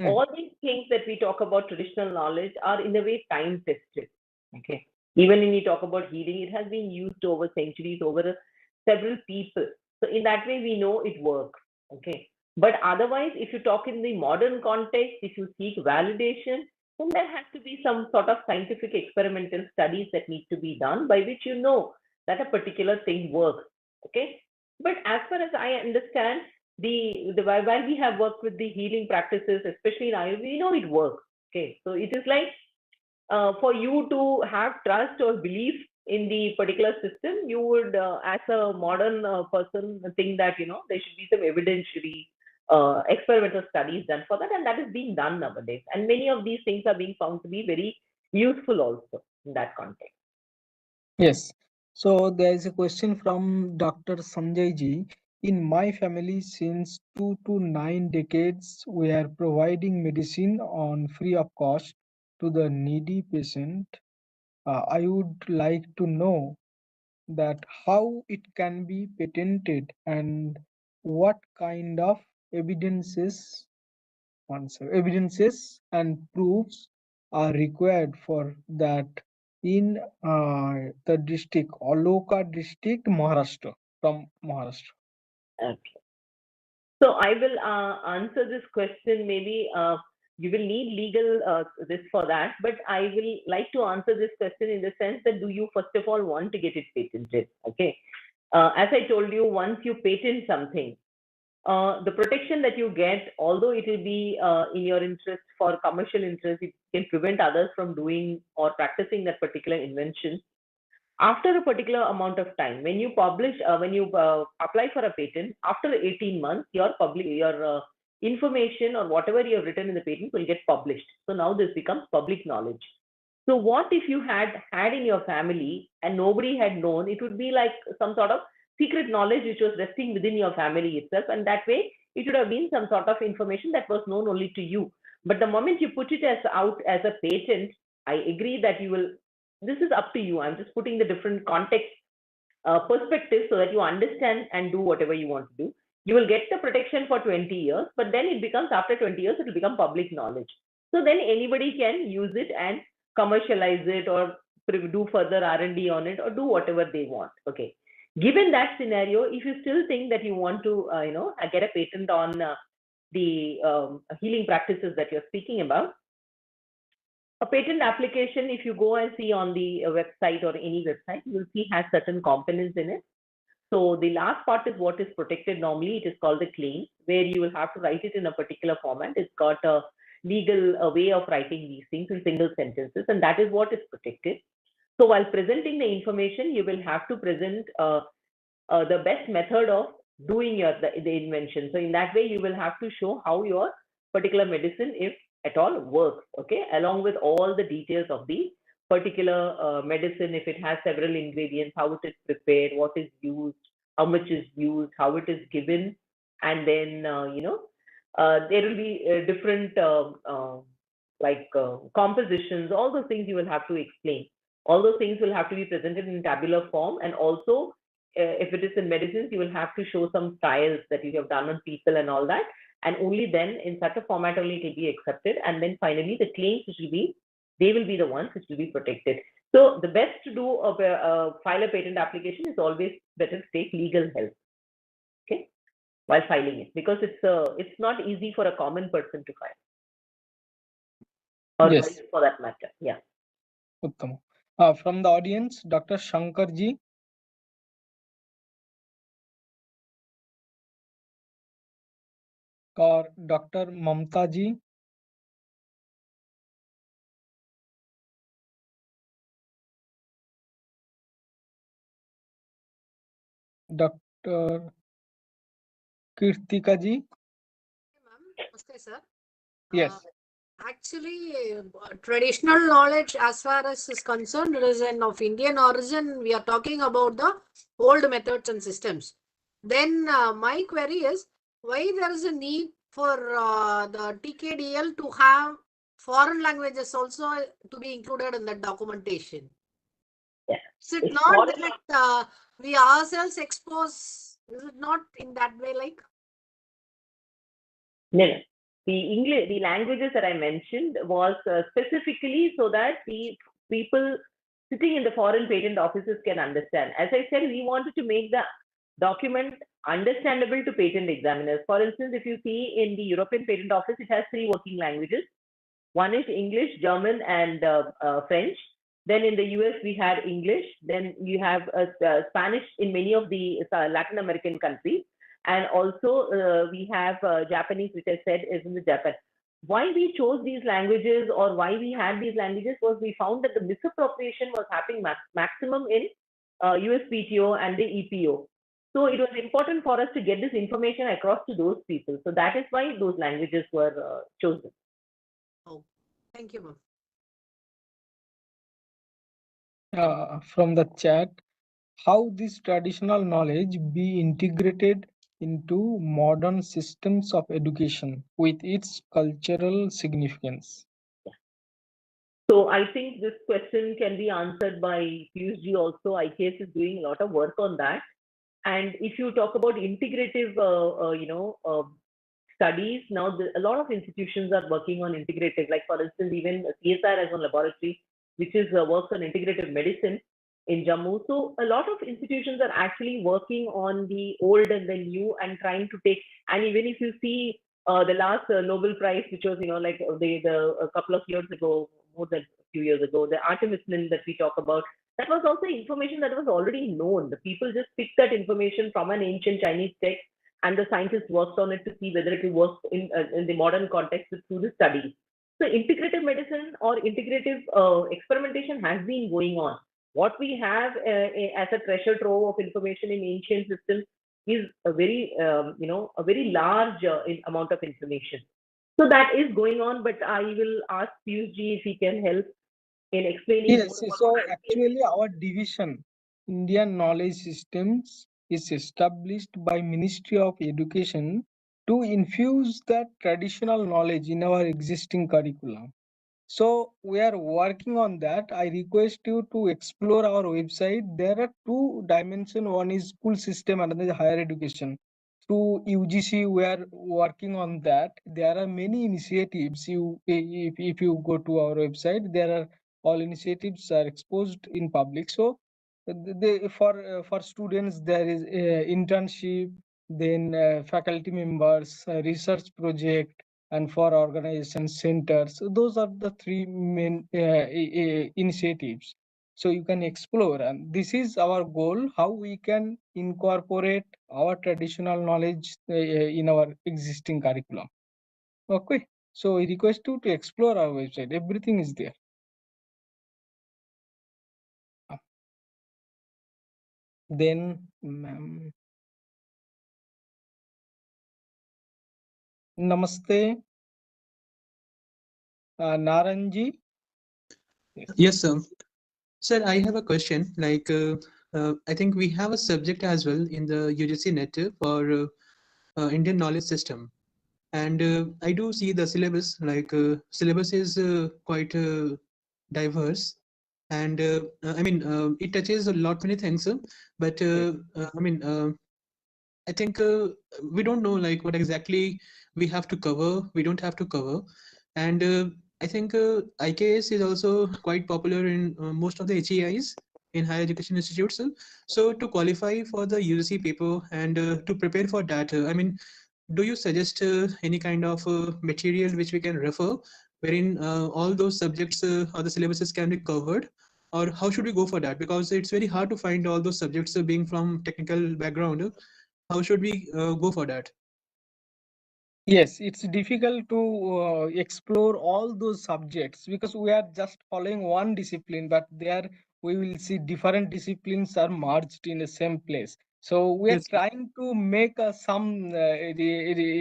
Mm. All these things that we talk about traditional knowledge are in a way time tested. Okay. Even when we talk about healing, it has been used over centuries, over several people. So in that way, we know it works. Okay. But otherwise, if you talk in the modern context, if you seek validation, then there has to be some sort of scientific experimental studies that need to be done by which you know that a particular thing works. Okay. But as far as I understand, the while we have worked with the healing practices, especially in Ayurveda, we know it works. Okay, so it is like for you to have trust or belief in the particular system, you would, as a modern person, think that there should be some evidentiary experimental studies done for that, and that is being done nowadays. And many of these things are being found to be very useful also in that context. Yes. So there is a question from Dr. Sanjay ji. In my family, since 2 to 9 decades, we are providing medicine on free of cost to the needy patient. I would like to know that how it can be patented and what kind of evidences evidences and proofs are required for that in the district Aloka district, Maharashtra, from Maharashtra. Okay. So I will answer this question maybe. You will need legal this for that, but I will like to answer this question in the sense that do you first of all want to get it patented? Okay. As I told you, once you patent something, the protection that you get, although it will be in your interest for commercial interest, it can prevent others from doing or practicing that particular invention. After a particular amount of time, when you apply for a patent, after 18 months, your information or whatever you have written in the patent will get published. So now this becomes public knowledge. So what if you had in your family and nobody had known? It would be like some sort of secret knowledge which was resting within your family itself, and that way it would have been some sort of information that was known only to you. But the moment you put it out as a patent, I agree that you will. This is up to you. I'm just putting the different context perspective so that you understand and do whatever you want to do. You will get the protection for 20 years, but then it becomes, after 20 years, it will become public knowledge. So then anybody can use it and commercialize it or do further R&D on it or do whatever they want. Okay. Given that scenario, if you still think that you want to, get a patent on the healing practices that you're speaking about, a patent application, if you go and see on the website or any website, you will see has certain components in it. So the last part is what is protected normally. It is called the claim, where you will have to write it in a particular format. It's got a legal way of writing these things in single sentences, and that is what is protected. So while presenting the information, you will have to present the best method of doing the invention. So in that way, you will have to show how your particular medicine, if at all, works, okay, along with all the details of the particular medicine, if it has several ingredients, how it is prepared, what is used, how much is used, how it is given, and then, there will be different compositions, all those things you will have to explain. All those things will have to be presented in tabular form, and also if it is in medicines, you will have to show some trials that you have done on people and all that, and only then in such a format only it will be accepted, and then finally the claims which will be, they will be the ones which will be protected. So the best to do file a patent application is always better to take legal help, okay, while filing it, because it's not easy for a common person to file, or Yes. for that matter. Yeah. Uttam. From the audience, Dr. Shankar ji or Dr. Mamta ji. Dr. Kirtika ji. Namaste, sir. Yes. Actually, traditional knowledge, as far as is concerned, it is of Indian origin. We are talking about the old methods and systems. Then my query is, why there is a need for the TKDL to have foreign languages also to be included in the documentation? Yeah. Is it not that we ourselves expose? Is it not in that way, like? No. The languages that I mentioned was specifically so that the people sitting in the foreign patent offices can understand. As I said, we wanted to make the document understandable to patent examiners. For instance, if you see in the European Patent Office, it has 3 working languages. One is English, German, and French. Then in the US, we had English. Then you have Spanish in many of the Latin American countries. And also we have Japanese, which I said is in the Japan. Why we chose these languages or why we had these languages was we found that the misappropriation was happening maximum in USPTO and the EPO. So it was important for us to get this information across to those people. So that is why those languages were chosen. Oh, thank you, ma'am. From the chat, how this traditional knowledge be integrated into modern systems of education with its cultural significance? So I think this question can be answered by PhD also. IKS is doing a lot of work on that. And if you talk about integrative, studies, now a lot of institutions are working on integrative. Like for instance, even CSR has a laboratory which is works on integrative medicine in Jammu. So a lot of institutions are actually working on the old and the new and trying to take. And even if you see the last Nobel Prize, which was, like a couple of years ago, more than a few years ago, the artemisinin that we talk about, that was also information that was already known. The people just picked that information from an ancient Chinese text, and the scientists worked on it to see whether it will work in the modern context through the studies. So integrative medicine or integrative experimentation has been going on. What we have as a treasure trove of information in ancient systems is a very, a very large amount of information. So that is going on, but I will ask Piyush ji if he can help in explaining Yes, more about so IKS. actually our division, Indian Knowledge Systems, is established by Ministry of Education to infuse that traditional knowledge in our existing curriculum. So we are working on that. I request you to explore our website. There are two dimensions. One is school system, another is higher education. Through UGC, we are working on that. There are many initiatives. If you go to our website, there are all initiatives are exposed in public. So for students there is internship, then faculty members, research project, and for organization centers. So those are the three main initiatives. So you can explore, and this is our goal: how we can incorporate our traditional knowledge in our existing curriculum. Okay. So I request you to explore our website. Everything is there. Then, namaste, Naranji. Yes, sir. Sir, I have a question. I think we have a subject as well in the UGC net for Indian knowledge system, and I do see the syllabus. Syllabus is quite diverse, and it touches a lot many things. But I think we don't know like what exactly we have to cover. We don't have to cover, and I think IKS is also quite popular in most of the HEIs in higher education institutes. So to qualify for the UGC paper and to prepare for that, do you suggest any kind of material which we can refer, wherein all those subjects or the syllabuses can be covered? Or how should we go for that? Because it's very hard to find all those subjects being from technical background. How should we go for that? Yes, it's difficult to explore all those subjects because we are just following one discipline, but there we will see different disciplines are merged in the same place. So we are Yes, trying to make some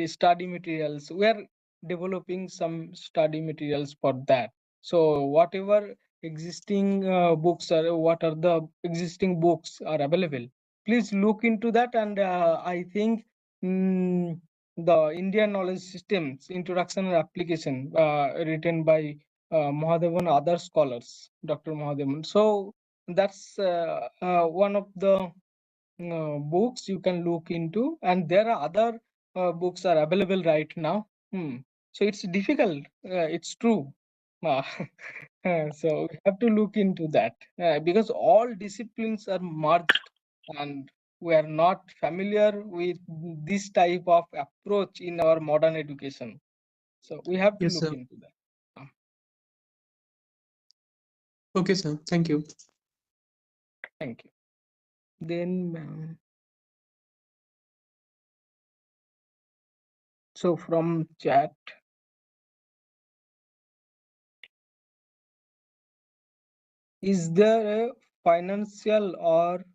study materials. We are developing some study materials for that. So whatever existing books are, what are the existing books are available, please look into that. And I think. The Indian Knowledge Systems Introduction and Application, written by Mahadevan, other scholars, Dr. Mahadevan. So that's one of the books you can look into, and there are other books are available right now. So it's difficult. It's true. Uh, so we have to look into that because all disciplines are merged, and we are not familiar with this type of approach in our modern education. So we have to yes, look sir. into that. Okay, sir. Thank you. Thank you. Then, so from chat, is there a financial or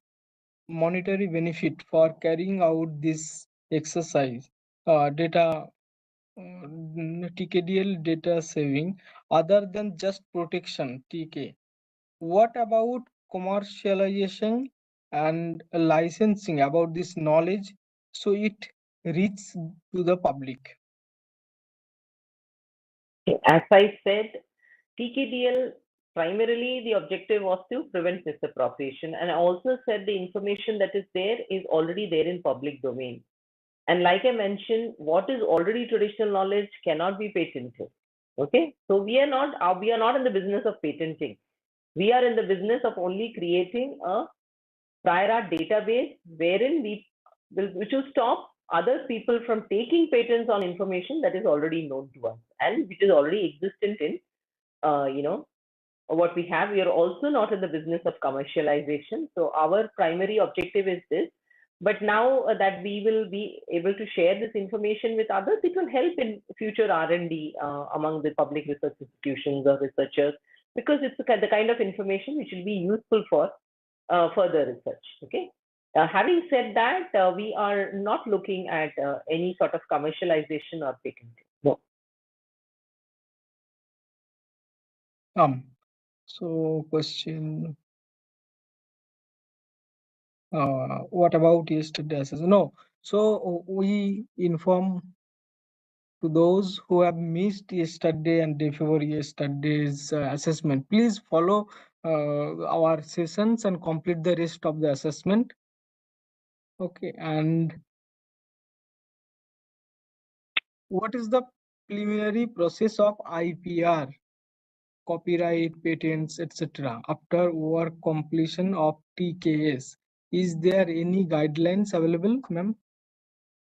monetary benefit for carrying out this exercise? Data TKDL data saving other than just protection TK. What about commercialization and licensing about this knowledge so it reaches to the public? As I said, TKDL primarily the objective was to prevent misappropriation, and I also said the information that is there is already there in public domain. And like I mentioned, what is already traditional knowledge cannot be patented. Okay, so we are not in the business of patenting. We are in the business of only creating a prior art database wherein which will stop other people from taking patents on information that is already known to us and which is already existent in, what we have. We are also not in the business of commercialization. So our primary objective is this. But now that we will be able to share this information with others, it will help in future R&D among the public research institutions or researchers, because it's the kind of information which will be useful for further research. Okay. Having said that, we are not looking at any sort of commercialization or patenting. No. So question, what about yesterday assessment? No, so we inform to those who have missed yesterday and day before yesterday's assessment, please follow our sessions and complete the rest of the assessment. Okay, and what is the preliminary process of IPR, copyright, patents, etc. after work completion of TKS? Is there any guidelines available, ma'am?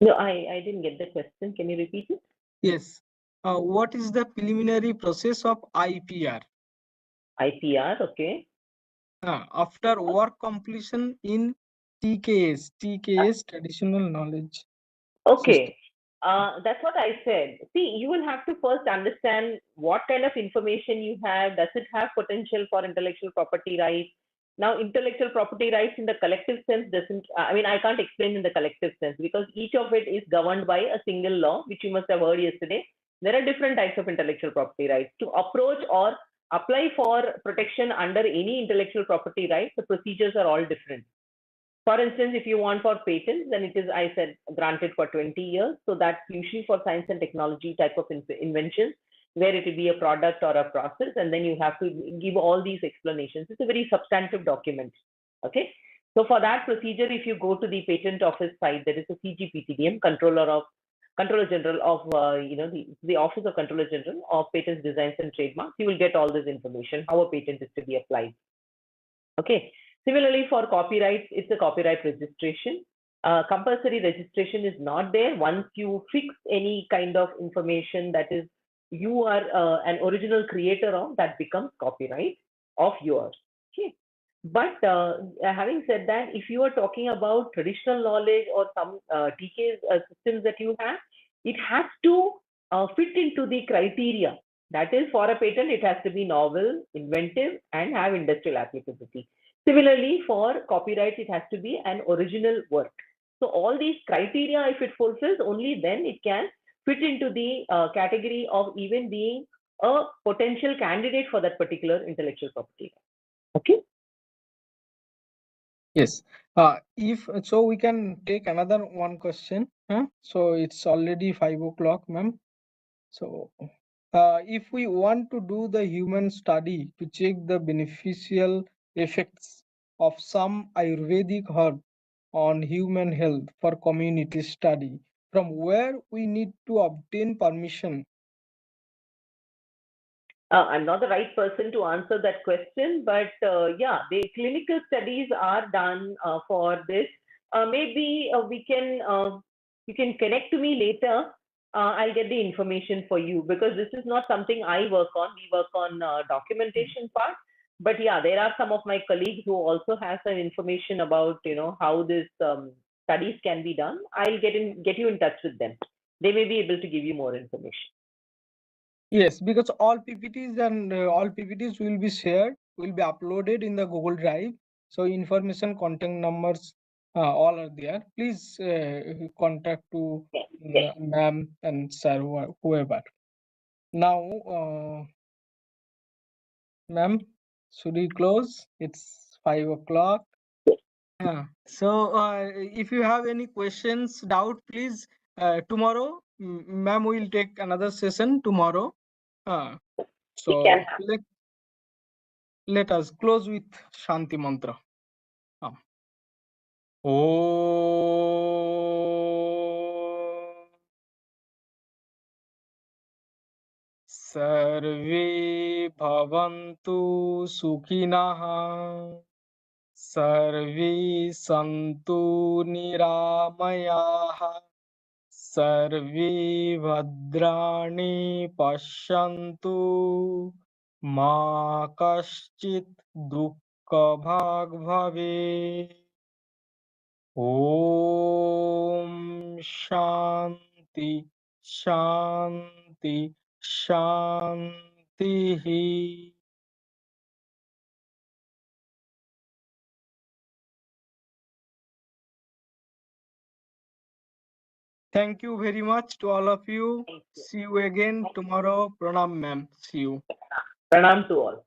No, I didn't get the question. Can you repeat it? Yes. What is the preliminary process of IPR? IPR, okay. After work completion in TKS, traditional knowledge. Okay. That's what I said. See, you will have to first understand what kind of information you have. Does it have potential for intellectual property rights? Now, intellectual property rights in the collective sense doesn't, I can't explain in the collective sense because each of it is governed by a single law, which you must have heard yesterday. There are different types of intellectual property rights. To approach or apply for protection under any intellectual property rights, the procedures are all different. For instance, if you want for patents, then it is, I said, granted for 20 years. So that's usually for science and technology type of inventions, where it will be a product or a process, and then you have to give all these explanations. It's a very substantive document. Okay. So for that procedure, if you go to the patent office site, there is a CGPTDM, Controller General of, the Office of Controller General of Patents, Designs and Trademarks. You will get all this information, how a patent is to be applied. Okay. Similarly, for copyrights, it's a copyright registration. Compulsory registration is not there. Once you fix any kind of information that is you are an original creator of, that becomes copyright of yours. Okay. But having said that, if you are talking about traditional knowledge or some TK systems that you have, it has to fit into the criteria. That is, for a patent, it has to be novel, inventive, and have industrial applicability. Similarly, for copyright, it has to be an original work. So all these criteria, if it fulfills, only then it can fit into the category of even being a potential candidate for that particular intellectual property. Okay. Yes. If so, we can take another one question. So it's already 5 o'clock, ma'am. So if we want to do the human study to check the beneficial effects of some Ayurvedic herb on human health for community study, from where we need to obtain permission? I'm not the right person to answer that question, but yeah, the clinical studies are done for this. Maybe we can you can connect to me later. I'll get the information for you, because this is not something I work on. We work on documentation part. But yeah, there are some of my colleagues who also have some information about how this studies can be done. I'll get you in touch with them. They may be able to give you more information. Yes, because all PPTs and all PPTs will be shared, will be uploaded in the Google Drive. So information, contact numbers, all are there. Please contact to Yes. ma'am and sir, whoever. Now, ma'am, should we close? It's 5 o'clock. So if you have any questions, doubt, please tomorrow, ma'am will take another session tomorrow. So let us close with Shanti Mantra. Om Sarve Bhavantu Sukhinah Sarve Santu Niramayah सर्वे भद्राणि पश्यन्तु मा कश्चित् दुःखभाग् भवेत्। ॐ शान्ति शान्ति शान्तिः। Thank you very much to all of you. Thank you. See you again tomorrow. Pranam, ma'am. See you. Pranam to all.